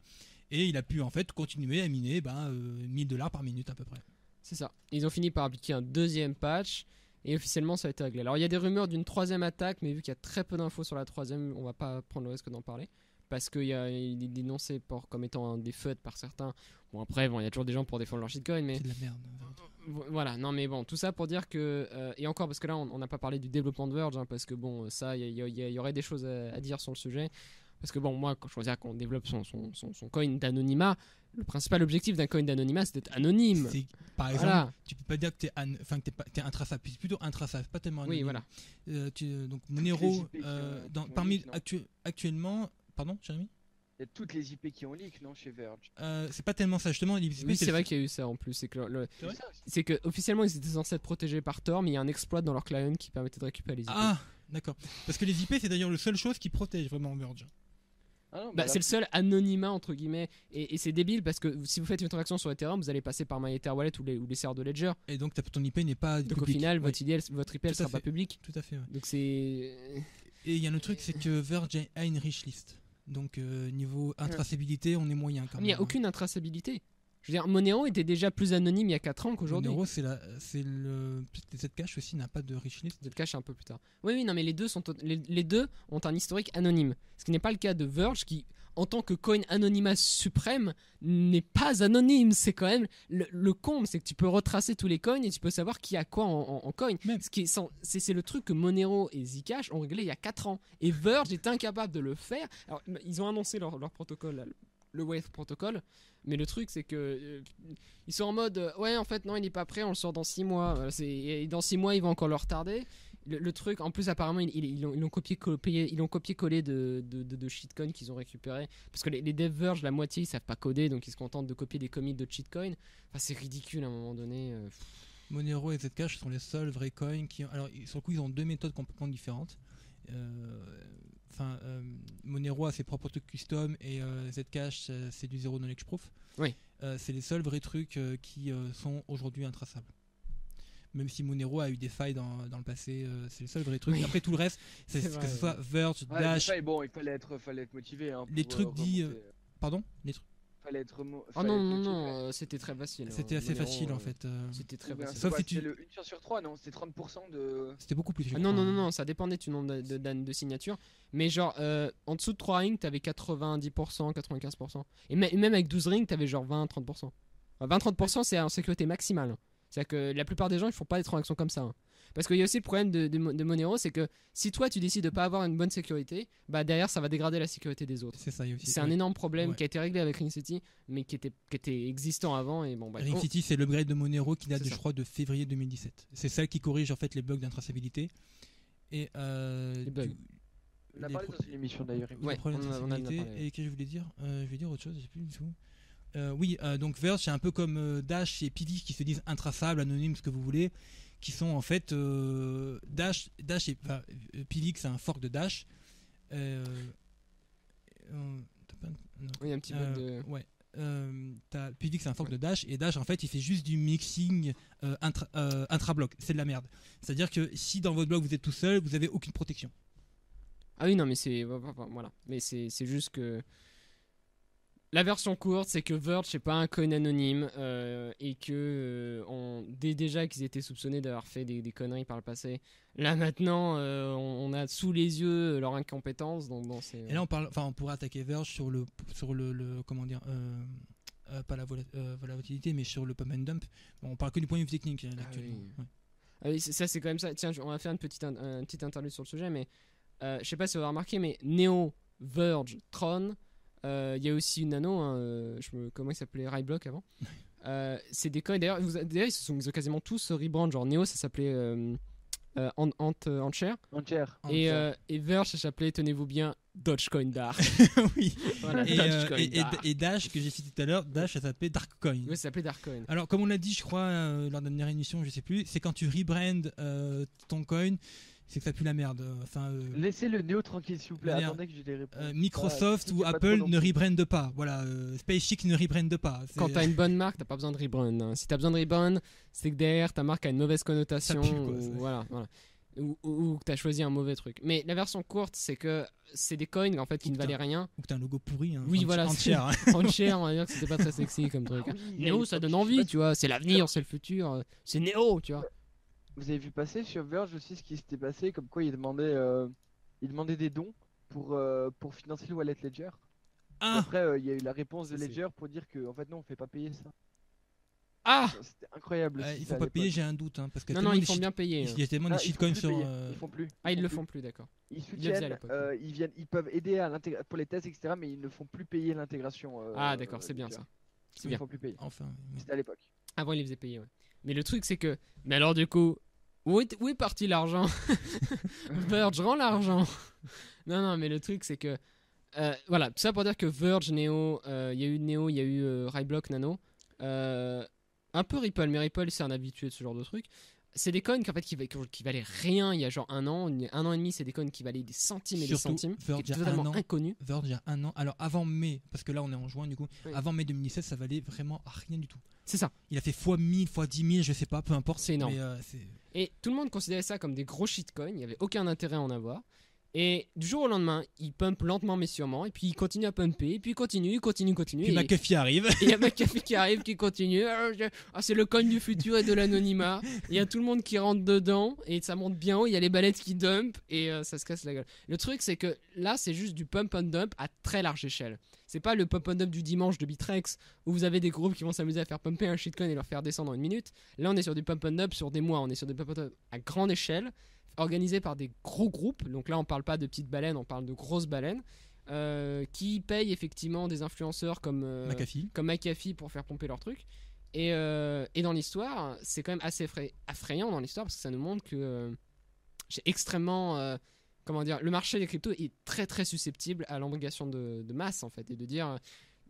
Et il a pu en fait continuer à miner $1000 par minute à peu près. C'est ça. Ils ont fini par appliquer un deuxième patch. Et officiellement ça a été réglé. Alors il y a des rumeurs d'une troisième attaque. Mais vu qu'il y a très peu d'infos sur la troisième, on va pas prendre le risque d'en parler. Parce qu'il est dénoncé comme étant des FUD par certains. Bon après, il y a toujours des gens pour défendre leur shitcoin, mais... C'est de la merde. Voilà, non mais bon, tout ça pour dire que... et encore, parce que là, on n'a pas parlé du développement de Verge, hein, parce que bon, ça, il y aurait des choses à dire sur le sujet. Parce que bon, moi, quand je veux dire qu'on développe son coin d'anonymat, le principal objectif d'un coin d'anonymat, c'est d'être anonyme. Par exemple, tu peux pas dire que t'es intraçable, c'est plutôt intraçable, pas tellement anonyme. Oui, voilà. Donc Monero, actuellement... Pardon, Jérémy ? Il y a toutes les IP qui ont leak, non, chez Verge. C'est pas tellement ça, justement. Oui, c'est vrai qu'il y a eu ça en plus. C'est que officiellement ils étaient censés être protégés par Tor, mais il y a un exploit dans leur client qui permettait de récupérer les IP. Ah, d'accord. Parce que les IP, c'est d'ailleurs la seule chose qui protège vraiment Verge. Ah non, Bah, là, c'est le seul anonymat entre guillemets et c'est débile parce que si vous faites une transaction sur Ethereum vous allez passer par MyEtherWallet ou les serveurs de Ledger, Et donc ton IP n'est pas donc au public. final Oui, votre IP elle Tout à sera pas fait. publique, tout à fait. Ouais. donc c'est Et il y a le truc, c'est que Verge a une rich list. Donc niveau intraçabilité, on est moyen quand mais il n'y même. a aucune intraçabilité. Je veux dire, Monero était déjà plus anonyme il y a 4 ans qu'aujourd'hui. Monero, c'est le Zcash aussi n'a pas de rich list. Zcash un peu plus tard. Oui, non, mais les deux ont un historique anonyme. Ce qui n'est pas le cas de Verge, qui, en tant que coin anonymat suprême, n'est pas anonyme. C'est quand même le comble, c'est que tu peux retracer tous les coins et tu peux savoir qui a quoi en coin. Même. C'est le truc que Monero et Zcash ont réglé il y a 4 ans. Et Verge est incapable de le faire. Alors, ils ont annoncé leur protocole, là, le Wave Protocol. Mais le truc, c'est que ils sont en mode ouais, en fait, non, il n'est pas prêt, on le sort dans 6 mois. Voilà, et dans 6 mois, ils vont encore le retarder. Le truc, en plus, apparemment, ils l'ont copié-collé de shitcoins qu'ils ont récupéré. Parce que les devs Verge, la moitié, ils savent pas coder, donc ils se contentent de copier des commits de shitcoins. Enfin, c'est ridicule à un moment donné. Monero et Zcash sont les seuls vrais coins qui. Alors, sur le coup, ils ont deux méthodes complètement différentes. Monero a ses propres trucs custom et Zcash c'est du zero knowledge proof. Oui. C'est les seuls vrais trucs qui sont aujourd'hui intraçables. Même si Monero a eu des failles dans le passé, c'est le seul vrai truc. Oui. Après tout le reste, C'est que vrai, ce soit Verge, Ouais, Dash, ça, bon, il fallait être motivé. Hein, les pour, trucs dits. remonter. Pardon les trucs. Fallait être Oh fallait non, être non, motivé. non, c'était très facile. C'était assez Monero, facile en fait. C'était très Combien facile. Sauf Sauf si tu- c'était le 1 chance sur 3, non? C'était 30% de. C'était beaucoup plus. Ah non, non, non, non, ça dépendait du nombre de signatures. Mais genre, en dessous de 3 rings, t'avais 90%, 95%. Et même avec 12 rings, t'avais genre 20-30%. Enfin, 20-30%, c'est en sécurité maximale. C'est-à-dire que la plupart des gens, ils font pas des transactions comme ça. Hein. Parce qu'il y a aussi le problème de Monero, c'est que si toi, tu décides de pas avoir une bonne sécurité, bah derrière, ça va dégrader la sécurité des autres. C'est ça, il y a aussi. C'est un énorme problème Ouais. qui a été réglé avec Ring City, mais qui était existant avant. Et bon, bah, Ring City, c'est l'upgrade de Monero qui date, C'est de, ça. je crois, de février 2017. C'est celle qui corrige en fait les bugs d'intraçabilité. Et Les bugs. On a les parlé pro- dans une émission d'ailleurs. il me Ouais. les problèmes on en a d'intraçabilité. parlé. Et qu'est-ce que je voulais dire Je vais dire autre chose, je sais plus du tout. Oui, donc Verge, c'est un peu comme Dash et Pili qui se disent intraçables, anonymes, ce que vous voulez, qui sont en fait Dash et Pili, c'est un fork de Dash. T'as pas- non. Oui, un petit bug de. Ouais. T'as Pili, c'est un fork de Dash, et Dash en fait il fait juste du mixing intra-bloc. C'est de la merde. C'est-à-dire que si dans votre bloc vous êtes tout seul, vous avez aucune protection. Ah oui, non, mais c'est. Voilà. Mais c'est juste que. La version courte, c'est que Verge, c'est pas un coin anonyme et que déjà qu'ils étaient soupçonnés d'avoir fait des conneries par le passé. Là maintenant, on a sous les yeux leur incompétence. Donc bon, c'est. Et là on pourrait attaquer Verge sur le comment dire, pas la volatilité, mais sur le pump and dump. Bon, on parle que du point de vue technique là, actuellement. oui. Ouais. Ah oui, ça c'est quand même ça. Tiens, on va faire une petite interlude sur le sujet, mais je sais pas si vous avez remarqué, mais Neo, Verge, Tron. Il y a aussi une nano, hein, comment il s'appelait, Ryblock avant. C'est des coins. D'ailleurs, ils ont quasiment tous rebrand. Genre Neo, ça s'appelait Antshare. Entière. Et Verge, ça s'appelait, tenez-vous bien, Dogecoin Dark. Oui. Voilà, Et, Dogecoin Dark. et Dash que j'ai cité tout à l'heure, Dash ça s'appelait Darkcoin. Ouais, ça s'appelait Darkcoin. Alors comme on l'a dit je crois lors de la dernière émission, je sais plus, c'est quand tu rebrand ton coin, c'est que ça pue la merde. Laissez le Néo tranquille s'il vous plaît. Manière, Attendez que j'ai des réponses. Microsoft Ah, ou pas Apple trop non ne plus. rebrandent pas. Voilà, SpaceX ne rebrande pas. Quand t'as une bonne marque, t'as pas besoin de rebrand. Hein. Si t'as besoin de rebrand, c'est que derrière ta marque a une mauvaise connotation. Ça pue, quoi, ou, ça. voilà. Ou que t'as choisi un mauvais truc. Mais la version courte, c'est que c'est des coins en fait qui Ou ne que valaient rien. Ou que t'as un logo pourri. Hein, Oui, voilà, entière, hein. En cher, on va dire que c'était pas très sexy comme truc. Ah oui, Néo, ça donne envie, tu vois. C'est l'avenir, c'est le futur. C'est Néo, tu vois. Vous avez vu passer sur Verge aussi ce qui s'était passé, comme quoi il demandait des dons pour financer le Wallet Ledger. Ah, Après, il y a eu la réponse de Ça, c'est- Ledger pour dire que en fait non, on fait pas payer ça. Ah C'était incroyable. aussi, il ça, faut à pas payer, l'époque. j'ai un doute. Hein, parce que Non, tellement non, ils des font shit- bien payer. Il y a tellement Ah, des ils font shitcoins plus sur. payer, ils font plus. Ah, ils le plus. font plus, d'accord. Ils le faisaient à soutiennent, l'époque. ils peuvent aider pour les tests, etc. Mais ils ne font plus payer l'intégration. Ah, d'accord, c'est bien Ledger. ça. C'est Ils bien. ne font plus payer. Enfin, oui. C'était à l'époque. Avant, ils les faisaient payer, ouais. Mais le truc, c'est que. Mais alors, du coup, où est parti l'argent Verge, rend l'argent. Non, mais le truc, c'est que. Voilà, tout ça pour dire que Verge, Neo, il y a eu Neo, il y a eu Ryblock, Nano. Un peu Ripple, mais Ripple, c'est un habitué de ce genre de truc. c'est des coins en fait, qui valaient rien il y a genre un an et demi. C'est des coins qui valaient des centimes et des Surtout, centimes, qui Verge, étaient il y a totalement inconnus. Verge, il y a un an. Alors avant mai, parce que là on est en juin du coup, Oui. avant mai 2017, ça valait vraiment rien du tout. C'est ça. Il a fait x 1000, x 10 000, je sais pas, peu importe. C'est énorme. Mais, Et tout le monde considérait ça comme des gros shitcoins. Il n'y avait aucun intérêt à en avoir. Et du jour au lendemain, il pump lentement mais sûrement. Et puis il continue à pumper. Et puis il continue. Puis Et McAfee arrive. il y a McAfee qui arrive, qui continue. C'est le coin du futur et de l'anonymat. Il y a tout le monde qui rentre dedans. Et ça monte bien haut. Il y a les ballettes qui dump. Et ça se casse la gueule. Le truc, c'est que là, c'est juste du pump and dump à très large échelle. C'est pas le pump and dump du dimanche de Bitrex où vous avez des groupes qui vont s'amuser à faire pumper un shitcoin et leur faire descendre en une minute. Là, on est sur du pump and dump sur des mois. On est sur du pump and dump à grande échelle, organisé par des gros groupes. Donc là, on parle pas de petites baleines, on parle de grosses baleines qui payent effectivement des influenceurs comme McAfee pour faire pomper leur truc. Et dans l'histoire, c'est quand même assez effrayant dans l'histoire parce que ça nous montre que j'ai extrêmement comment dire, le marché des cryptos est très très susceptible à l'embrigation de masse en fait, et de dire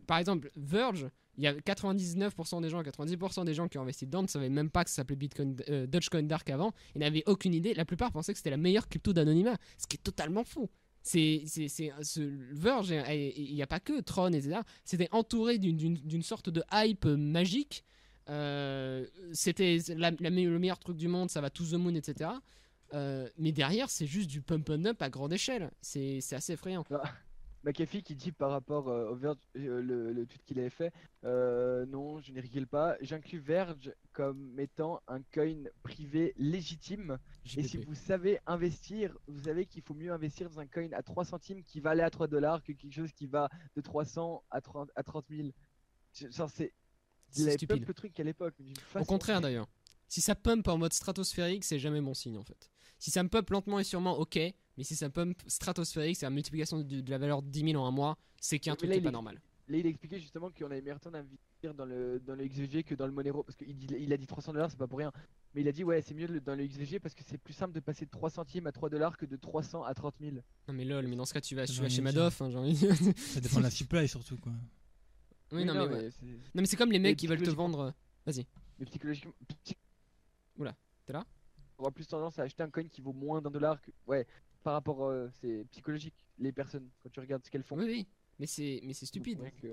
par exemple Verge, il y a 99% des gens, 90% des gens qui ont investi dedans ne savaient même pas que ça s'appelait Bitcoin, Dogecoin Dark avant, ils n'avaient aucune idée. La plupart pensaient que c'était la meilleure crypto d'anonymat, ce qui est totalement faux. Verge, il n'y a pas que Tron, etc. C'était entouré d'une sorte de hype magique. C'était le meilleur truc du monde, ça va to the moon, etc. Mais derrière, c'est juste du pump and up à grande échelle. C'est assez effrayant. McAfee qui dit par rapport au Verge, le tweet qu'il avait fait, non, je n'y rigole pas, j'inclus Verge comme étant un coin privé légitime. JPP. Et si vous savez investir, vous savez qu'il faut mieux investir dans un coin à 3 centimes qui va aller à $3 que quelque chose qui va de 300 à 30 000. Genre, il avait stupide. pump le truc à l'époque. Au contraire d'ailleurs. Si ça pump en mode stratosphérique, c'est jamais bon signe en fait. Si ça me pump lentement et sûrement, ok. Mais si ça pump stratosphérique, c'est la multiplication de la valeur de 10 000 en un mois, c'est qu'il y a un truc qui est pas normal. Là, il expliquait justement qu'on avait meilleur temps d'investir dans le XVG que dans le Monero. Parce qu'il a dit $300, c'est pas pour rien. Mais il a dit, ouais, c'est mieux dans le XVG parce que c'est plus simple de passer de 3 centimes à $3 que de 300 à 30 000. Non, mais lol, mais dans ce cas, tu vas Ça chez veut Madoff, hein, j'ai envie de dire. Ça dépend de la supply surtout quoi. Oui, non, mais c'est... non, mais c'est comme les mecs qui veulent te psychologiquement- vendre. Vas-y. Mais psychologiquement. Oula, t'es là ? On aura plus tendance à acheter un coin qui vaut moins d'$1 que. Ouais, par rapport. C'est psychologique, les personnes, quand tu regardes ce qu'elles font. Oui, oui. Mais c'est stupide. Donc,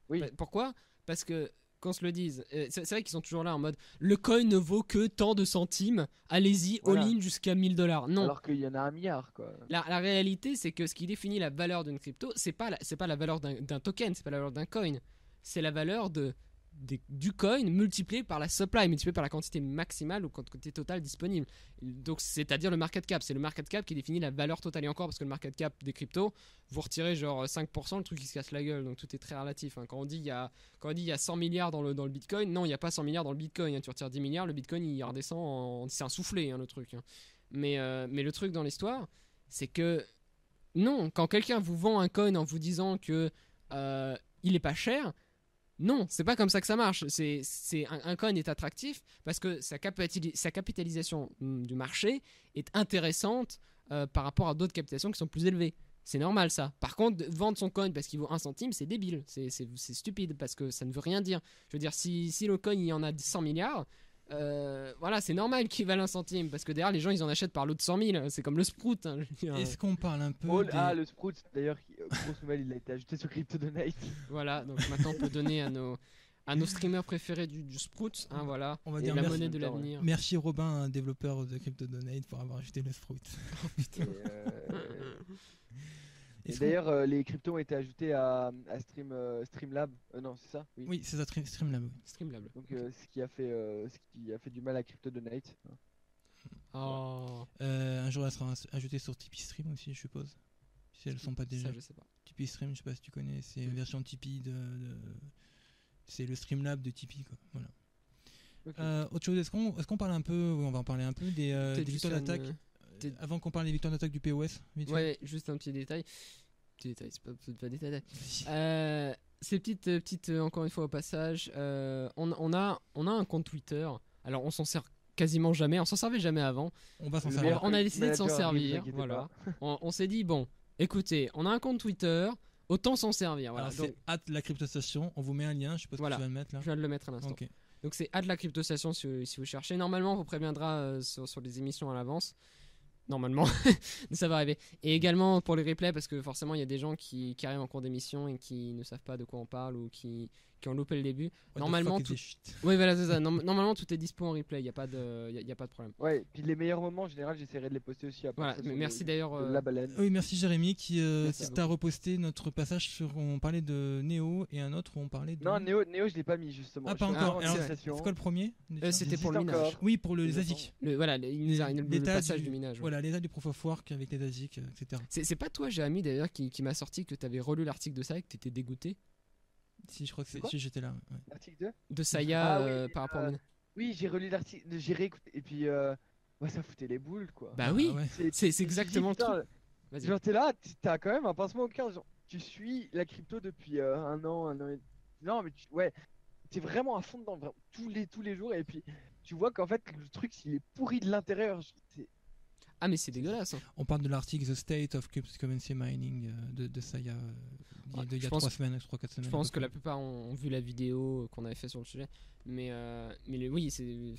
oui. Pourquoi ? Parce que, qu'on se le dise, c'est vrai qu'ils sont toujours là en mode le coin ne vaut que tant de centimes, allez-y, Voilà. all-in jusqu'à $1000. Non. Alors qu'il y en a 1 milliard, quoi. La réalité, c'est que ce qui définit la valeur d'une crypto, c'est pas la valeur d'un token, c'est pas la valeur d'un coin, c'est la valeur du coin multiplié par la supply, multiplié par la quantité maximale ou quantité totale disponible. Donc, c'est-à-dire le market cap. C'est le market cap qui définit la valeur totale. Et encore, parce que le market cap des cryptos, vous retirez genre 5%, le truc qui se casse la gueule. Donc, tout est très relatif. Hein. Quand on dit il y a 100 milliards dans le bitcoin, non, il n'y a pas 100 milliards dans le bitcoin. Hein. Tu retires 10 milliards, le bitcoin il redescend c'est un soufflé, hein, le truc. Hein. Mais le truc dans l'histoire, c'est que non, quand quelqu'un vous vend un coin en vous disant que il est pas cher, non, c'est pas comme ça que ça marche. Un coin est attractif parce que sa capitalisation du marché est intéressante par rapport à d'autres capitalisations qui sont plus élevées. C'est normal ça. Par contre, vendre son coin parce qu'il vaut 1 centime, c'est débile. C'est stupide parce que ça ne veut rien dire. Je veux dire, si le coin il y en a 100 milliards, voilà, c'est normal qu'il vaille 1 centime parce que derrière les gens ils en achètent par lot de 100 000. C'est comme le Sprout. Hein, je veux dire. Est-ce qu'on parle un peu Le Sprout, d'ailleurs, grosse nouvelle, il a été ajouté sur CryptoDonate. Voilà, donc maintenant on peut donner à nos streamers préférés du Sprout, hein, voilà, On va et dire la merci monnaie de en même temps, l'avenir. Merci Robin, un développeur de CryptoDonate, pour avoir ajouté le Sprout. Et Est-ce qu'on- d'ailleurs, les cryptos ont été ajoutés à Streamlab. Non, c'est ça? Oui, c'est ça, Streamlab. Oui. Streamlab. Donc, ce qui a fait du mal à CryptoDonate. Oh, Un jour, elle sera ajoutée sur Tipeee Stream aussi, je suppose. Si elles sont pas déjà. ça je sais pas. Tipeee Stream, je sais pas si tu connais, c'est une version Tipeee c'est le Streamlab de Tipeee, quoi. Voilà. Ok. Autre chose, est-ce qu'on parle un peu, oui, on va en parler un peu des Peut-être victoires juste d'attaque peut-être- avant qu'on parle des victoires d'attaque du POS. Vite fait. Ouais, juste un petit détail. Petit détail, c'est pas détail. Ces petites encore une fois au passage, on a un compte Twitter. Alors on s'en sert quasiment jamais, on s'en servait jamais avant. On va s'en Le servir. meilleur On a décidé de s'en manager, ne vous servir, inquiétez voilà. pas. On s'est dit bon, écoutez, on a un compte Twitter, autant s'en servir. Voilà. Alors, Donc, c'est @la cryptostation, on vous met un lien, je sais pas si Voilà. tu vas le mettre là. je viens de le mettre à l'instant. Ok. Donc c'est la crypto-station si vous cherchez. Normalement, on vous préviendra sur les émissions à l'avance. Normalement, ça va arriver. Et également pour les replays, parce que forcément, il y a des gens qui arrivent en cours d'émission et qui ne savent pas de quoi on parle ou qui ont loupé le début. Normalement, tout... Oui, voilà, c'est ça. Normalement, tout est dispo en replay. Il n'y a pas de problème. Ouais, puis les meilleurs moments, en général, j'essaierai de les poster aussi après. Voilà, merci d'ailleurs. La baleine. Oui, merci Jérémy qui t'a reposté notre passage sur. On parlait de Néo et un autre où on parlait de. Non, Néo, je l'ai pas mis justement. Ah, pas encore. Alors, c'est quoi le premier? C'était pour le minage. Oui, pour les ASIC. Voilà, le passage du minage. Voilà, l'état du Proof of Work avec les ASIC, etc. C'est pas toi, Jérémy, d'ailleurs, qui m'a sorti que t'avais relu l'article de ça et que t'étais dégoûté? Si, je crois que si j'étais là. Ouais. L'article 2 de Saya par rapport à Minage. Oui, j'ai relu l'article, j'ai réécouté et puis ça foutait les boules quoi. Bah oui, ouais. c'est exactement le truc. Genre t'es là, t'as quand même un pincement au cœur. Genre, tu suis la crypto depuis un an et... Non mais t'es vraiment à fond dedans vraiment, tous les jours et puis tu vois qu'en fait le truc s'il est pourri de l'intérieur. Ah mais c'est dégueulasse. Hein. On parle de l'article The State of Cryptocurrency Mining de Saya il y a 3 semaines, 3-4 semaines. Je pense que la plupart ont vu la vidéo qu'on avait fait sur le sujet. Mais oui,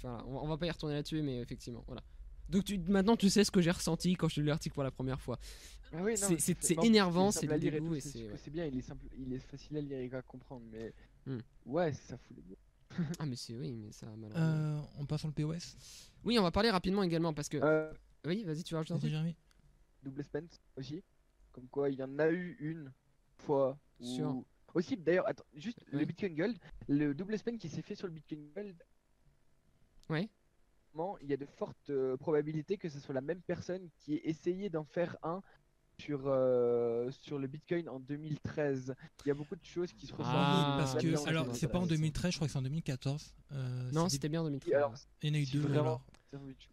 on va pas y retourner là-dessus, mais effectivement, voilà. Donc maintenant tu sais ce que j'ai ressenti quand je lis l'article pour la première fois. Ah oui, c'est énervant, c'est du dégoût et c'est bien, il est simple, il est facile à lire et à comprendre, mais ouais, ça fout les boules. Ah mais mais ça malheureusement. On passe sur le POS. Oui, on va parler rapidement également parce que oui, vas-y, tu vas rajouter un truc. Jérémy. Double spend aussi, comme quoi il y en a eu une fois Sûr. Aussi d'ailleurs, attends, juste le Bitcoin Gold, le double spend qui s'est fait sur le Bitcoin Gold. Ouais. Il y a de fortes probabilités que ce soit la même personne qui ait essayé d'en faire un sur le Bitcoin en 2013. Il y a beaucoup de choses qui se ressemblent. Parce que alors c'est pas en 2013, je crois que c'est en 2014. Non, c'était bien en 2013. Alors, il y en a eu deux. Vraiment...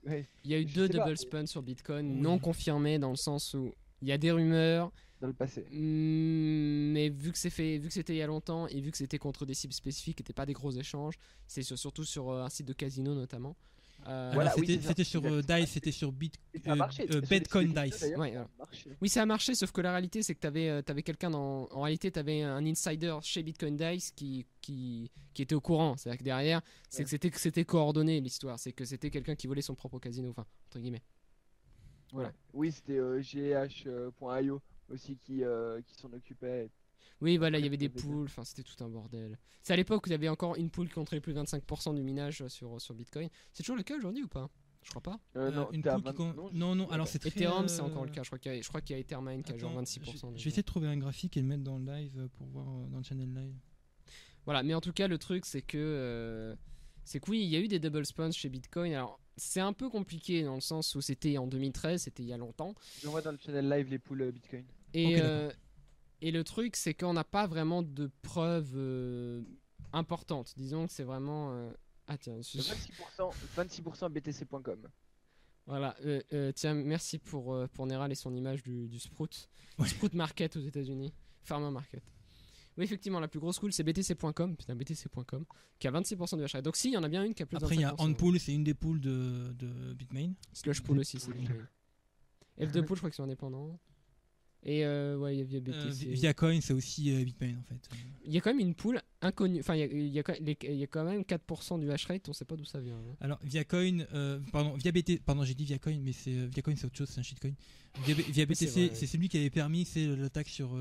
Il y a eu deux double spend sur Bitcoin non confirmés dans le sens où il y a des rumeurs dans le passé. Mais vu que c'était il y a longtemps et vu que c'était contre des cibles spécifiques, c'était pas des gros échanges, c'est surtout sur un site de casino notamment. C'était sur DICE, c'était sur Bitcoin DICE. Oui, ça a marché, sauf que la réalité c'est que t'avais quelqu'un en réalité t'avais un insider chez Bitcoin DICE qui était au courant. C'est-à-dire que derrière, c'est que c'était coordonné l'histoire, c'est que c'était quelqu'un qui volait son propre casino, enfin entre guillemets. Voilà. Oui, c'était gh.io aussi qui s'en occupait. Oui, voilà, il y avait des pools, enfin c'était tout un bordel. C'est à l'époque où il y avait encore une pool qui contrôlait plus de 25% du minage sur Bitcoin. C'est toujours le cas aujourd'hui ou pas? Je crois pas. Non, une pool non, alors c'est très... Ethereum, c'est encore le cas. Je crois qu'il y a Ethermine qui a genre 26%. Je vais essayer de trouver un graphique et le mettre dans le live pour voir dans le channel live. Voilà, mais en tout cas, le truc c'est que oui, il y a eu des double spawns chez Bitcoin. Alors, c'est un peu compliqué dans le sens où c'était en 2013, c'était il y a longtemps. On voit dans le channel live les pools Bitcoin. Et le truc, c'est qu'on n'a pas vraiment de preuves importantes. Disons que c'est vraiment... Ah tiens, 26% BTC.com. Voilà, tiens, merci pour Neral et son image du Sprout. Ouais. Sprout Market aux États-Unis. Farmer Market. Oui, effectivement, la plus grosse cool, c'est BTC.com. Putain, BTC.com. Qui a 26% de HRI. Donc, si, il y en a bien une qui a plus de 25%. Après, il y a OnPool, c'est une des pools de Bitmain. Slushpool aussi, c'est Bitmain. F2Pool, je crois qu'ils sont indépendants. Et il y a BTC. Viacoin, c'est aussi Bitmain en fait. Il y a quand même une pool inconnue. Enfin, il y a quand même 4% du hash rate, on sait pas d'où ça vient. Hein. Alors, Viacoin, j'ai dit Viacoin, mais Viacoin, c'est autre chose, c'est un shitcoin. Via BTC, c'est celui qui avait permis l'attaque sur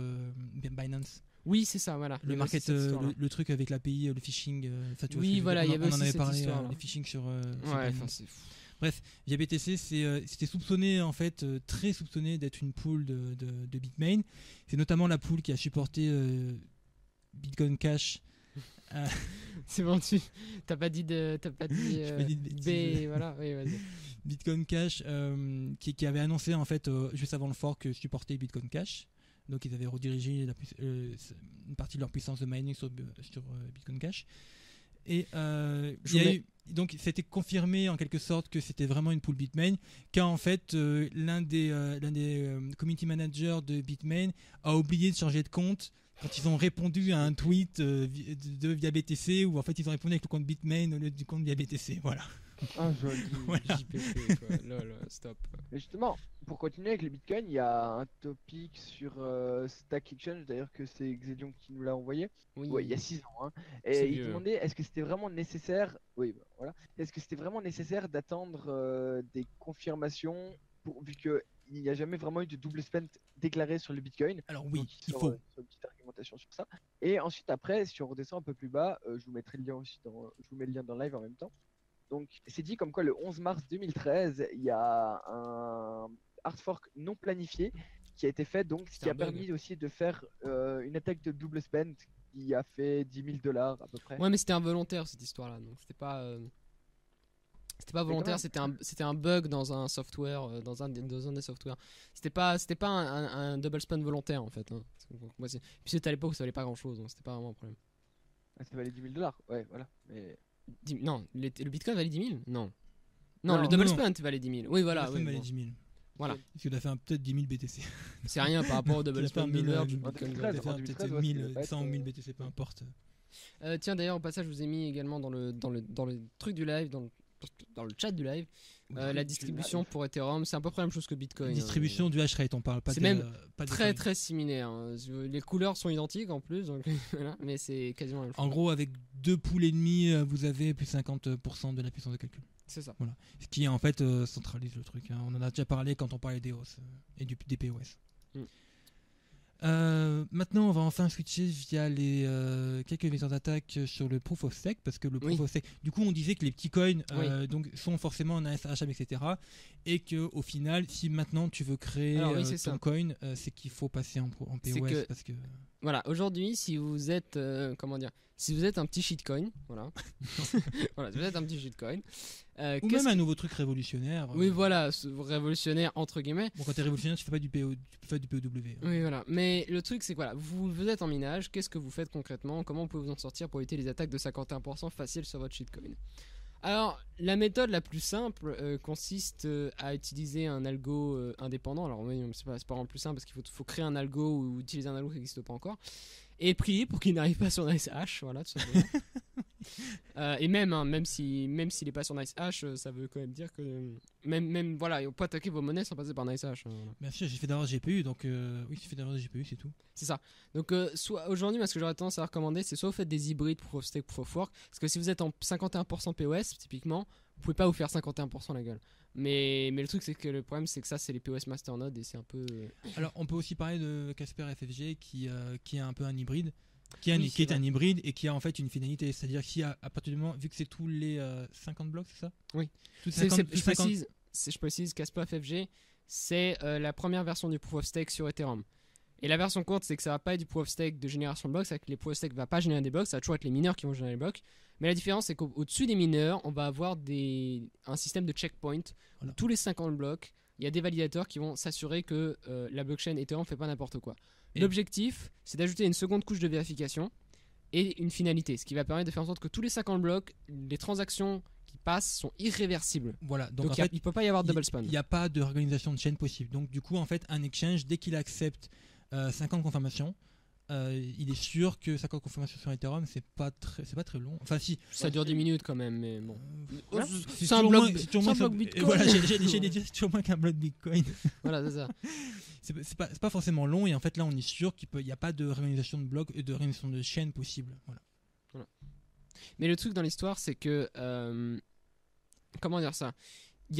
Binance. Oui, c'est ça, voilà. Le truc avec l'API, le phishing. Oui, voilà, il y avait aussi cette histoire. Le phishing sur Binance. Bref, via BTC, c'était soupçonné en fait, très soupçonné d'être une pool de Bitmain. C'est notamment la pool qui a supporté Bitcoin Cash. C'est bon, t'as pas dit B, voilà, oui, vas-y. Bitcoin Cash qui avait annoncé en fait juste avant le fork supporter Bitcoin Cash. Donc ils avaient redirigé une partie de leur puissance de mining sur Bitcoin Cash. Et donc c'était confirmé en quelque sorte que c'était vraiment une pool Bitmain, car en fait l'un des community managers de Bitmain a oublié de changer de compte quand ils ont répondu à un tweet via BTC, où en fait ils ont répondu avec le compte Bitmain au lieu du compte via BTC. Voilà. Ah, joli. Voilà. JPP, quoi. Lol, stop. Mais justement, pour continuer avec le Bitcoin, il y a un topic sur Stack Exchange, d'ailleurs que c'est Xedion qui nous l'a envoyé. Oui, Ouais, il y a 6 ans. Hein. C'est Et il vieux. demandait est-ce que c'était vraiment nécessaire. Oui, bah, voilà. Est-ce que c'était vraiment nécessaire d'attendre des confirmations vu que il n'y a jamais vraiment eu de double spend déclaré sur le Bitcoin. Alors oui, Donc, il sur, faut. sur une petite argumentation sur ça. Et ensuite, après, si on redescend un peu plus bas, je vous mettrai le lien aussi je vous mets le lien dans le live en même temps. Donc, c'est dit comme quoi le 11 mars 2013, il y a un hard fork non planifié qui a été fait, donc ce C'était qui a un bug. permis aussi de faire une attaque de double spend qui a fait 10 000 $ à peu près. Ouais, mais c'était involontaire cette histoire-là, donc c'était pas. C'était pas Mais volontaire, quand c'était un bug dans un software, dans un des softwares. C'était pas un double spend volontaire en fait. Hein. Puis c'était à l'époque, ça valait pas grand chose, donc c'était pas vraiment un problème. Ah, ça valait 10 000 $. Ouais, voilà. Mais... Non, le Bitcoin valait 10 000 Non. Non, Non, le double non. spend valait 10 000. Oui, voilà. La oui, somme valait bon. 10 000. Voilà. Parce que tu as fait peut-être 10 000 BTC. C'est rien par rapport au double Tu as fait spend un de 1000, l'heure du en Bitcoin. 2013, Tu as fait en peut-être 2013, ouais, ça devait 1000, 100 ou être, 1000 BTC, peu importe. Tiens, d'ailleurs, au passage, je vous ai mis également dans le truc du live, dans le chat du live, la distribution pour Ethereum. C'est à peu près la même chose que Bitcoin. Une distribution du hash rate, on parle pas C'est de. même pas de Très coin. très similaire. Hein. Les couleurs sont identiques en plus, donc, voilà, mais c'est quasiment la même chose. En gros, avec 2 poules et demi, vous avez plus 50% de la puissance de calcul. C'est ça. Voilà. Ce qui en fait centralise le truc. Hein. On en a déjà parlé quand on parlait des hausse et des POS. Mm. Maintenant, on va enfin switcher via les quelques vecteurs d'attaque sur le proof of stake, parce que le proof Oui. of stake, du coup, on disait que les petits coins Oui. donc sont forcément en ASHM, etc. Et que au final, si maintenant tu veux créer Alors, oui, c'est ton ça. coin, c'est qu'il faut passer en POS, C'est que- parce que Voilà, aujourd'hui, si vous êtes si vous êtes un petit shitcoin, voilà, voilà, si vous êtes un petit shitcoin, ou même un nouveau truc révolutionnaire. oui, voilà, révolutionnaire entre guillemets. Bon, quand t'es révolutionnaire, tu fais pas du PO, tu fais du POW. Hein. Oui, voilà. Mais le truc, c'est que voilà, vous êtes en minage. Qu'est-ce que vous faites concrètement? Comment vous pouvez vous en sortir pour éviter les attaques de 51% faciles sur votre shitcoin? Alors, la méthode la plus simple consiste à utiliser un algo indépendant. Alors, oui, c'est pas vraiment le plus simple parce qu'il faut créer un algo ou utiliser un algo qui n'existe pas encore. Et prier pour qu'il n'arrive pas sur NiceHash. Voilà, tout simplement. Et même s'il n'est pas sur NiceHash, ça veut quand même dire que. Même voilà, on peut attaquer vos monnaies sans passer par NiceHash. Voilà. Bien sûr, j'ai fait d'erreur GPU, donc oui, j'ai fait d'erreur GPU, c'est tout. C'est ça. Donc, soit aujourd'hui, moi, ce que j'aurais tendance à recommander, c'est soit vous faites des hybrides proof of stake, proof of work. Parce que si vous êtes en 51% POS, typiquement, vous pouvez pas vous faire 51% la gueule. Mais le truc, c'est que le problème, c'est que ça, c'est les POS masternode et c'est un peu. Alors, on peut aussi parler de Casper FFG qui est un peu un hybride. Qui Oui, est c'est un vrai. hybride et qui a en fait une finalité. C'est-à-dire qu'à à partir du moment, vu que c'est tous les 50 blocs, c'est ça? Oui. Tous C'est- 50, je précise, je précise, Casper FFG, c'est la première version du proof of stake sur Ethereum. Et la version courte, c'est que ça va pas être du proof of stake de génération de blocs, c'est que les proof of stake va pas générer des blocs, ça va toujours être les mineurs qui vont générer les blocs. Mais la différence, c'est qu'au-dessus des mineurs, on va avoir un système de checkpoint où Voilà. tous les 50 blocs, il y a des validateurs qui vont s'assurer que la blockchain Ethereum fait pas n'importe quoi. Et- L'objectif, c'est d'ajouter une seconde couche de vérification et une finalité, ce qui va permettre de faire en sorte que tous les 50 blocs, les transactions qui passent sont irréversibles. Voilà, donc, Donc en fait, il peut pas y avoir de double spend. il n'y a pas de organisation de chaîne possible. Donc du coup, en fait, un exchange, dès qu'il accepte 50 confirmations, il est sûr que 50 confirmations sur Ethereum, c'est pas très long. Enfin si, Ça dure 10 minutes quand même, mais bon. voilà. C'est un bloc, c'est toujours c'est un moins bloc que- Bitcoin. Voilà, j'ai dit, c'est toujours moins qu'un bloc Bitcoin. Voilà, c'est ça. C'est pas forcément long et en fait là, on est sûr qu'il n'y a pas de réorganisation de blocs et de réorganisation de chaîne possible. Voilà. Mais le truc dans l'histoire, c'est que. Comment dire ça?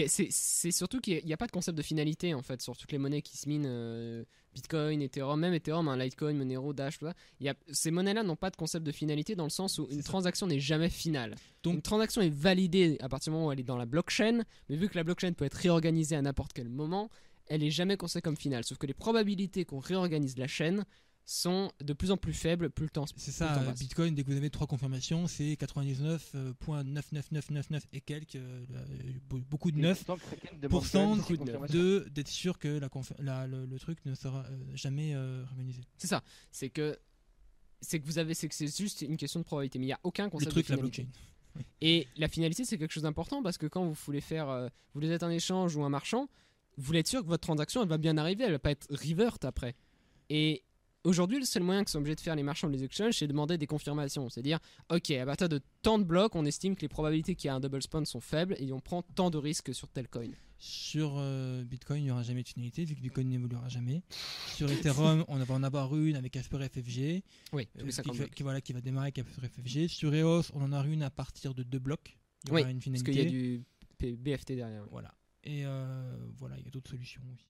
C'est surtout qu'il n'y a pas de concept de finalité en fait sur toutes les monnaies qui se minent, Bitcoin, Ethereum, même Ethereum, Litecoin, Monero, Dash, tout ça. Ces monnaies-là n'ont pas de concept de finalité dans le sens où une C'est ça. transaction n'est jamais finale. Donc- Une transaction est validée à partir du moment où elle est dans la blockchain, mais vu que la blockchain peut être réorganisée à n'importe quel moment, elle est jamais considérée comme finale. Sauf que les probabilités qu'on réorganise la chaîne sont de plus en plus faibles plus le temps C'est plus le ça, temps passe. Bitcoin, dès que vous avez 3 confirmations, c'est 99,99999 et quelques, beaucoup de 9 pourcent beaucoup de neuf. d'être sûr que le truc ne sera jamais réorganisé. C'est ça. C'est que c'est juste une question de probabilité, mais il n'y a aucun Le concept truc, de la finalité. blockchain. Et la finalité, c'est quelque chose d'important parce que quand vous voulez faire, vous voulez être un échange ou un marchand, vous voulez être sûr que votre transaction elle va bien arriver, elle va pas être revert après. Et aujourd'hui, le seul moyen que sont obligés de faire les marchands des exchanges, c'est de demander des confirmations. C'est-à-dire, ok, à partir de tant de blocs, on estime que les probabilités qu'il y ait un double spawn sont faibles et on prend tant de risques sur tel coin. Sur Bitcoin, il n'y aura jamais de finalité, vu que Bitcoin n'évoluera jamais. Sur Ethereum, on va en avoir une avec Casper FFG, Oui, tous les 50 blocs. qui va démarrer avec Casper FFG. Sur EOS, on en a une à partir de 2 blocs. Il y Oui, aura une parce finalité. qu'il y a du BFT derrière. Voilà. Et voilà, il y a d'autres solutions aussi.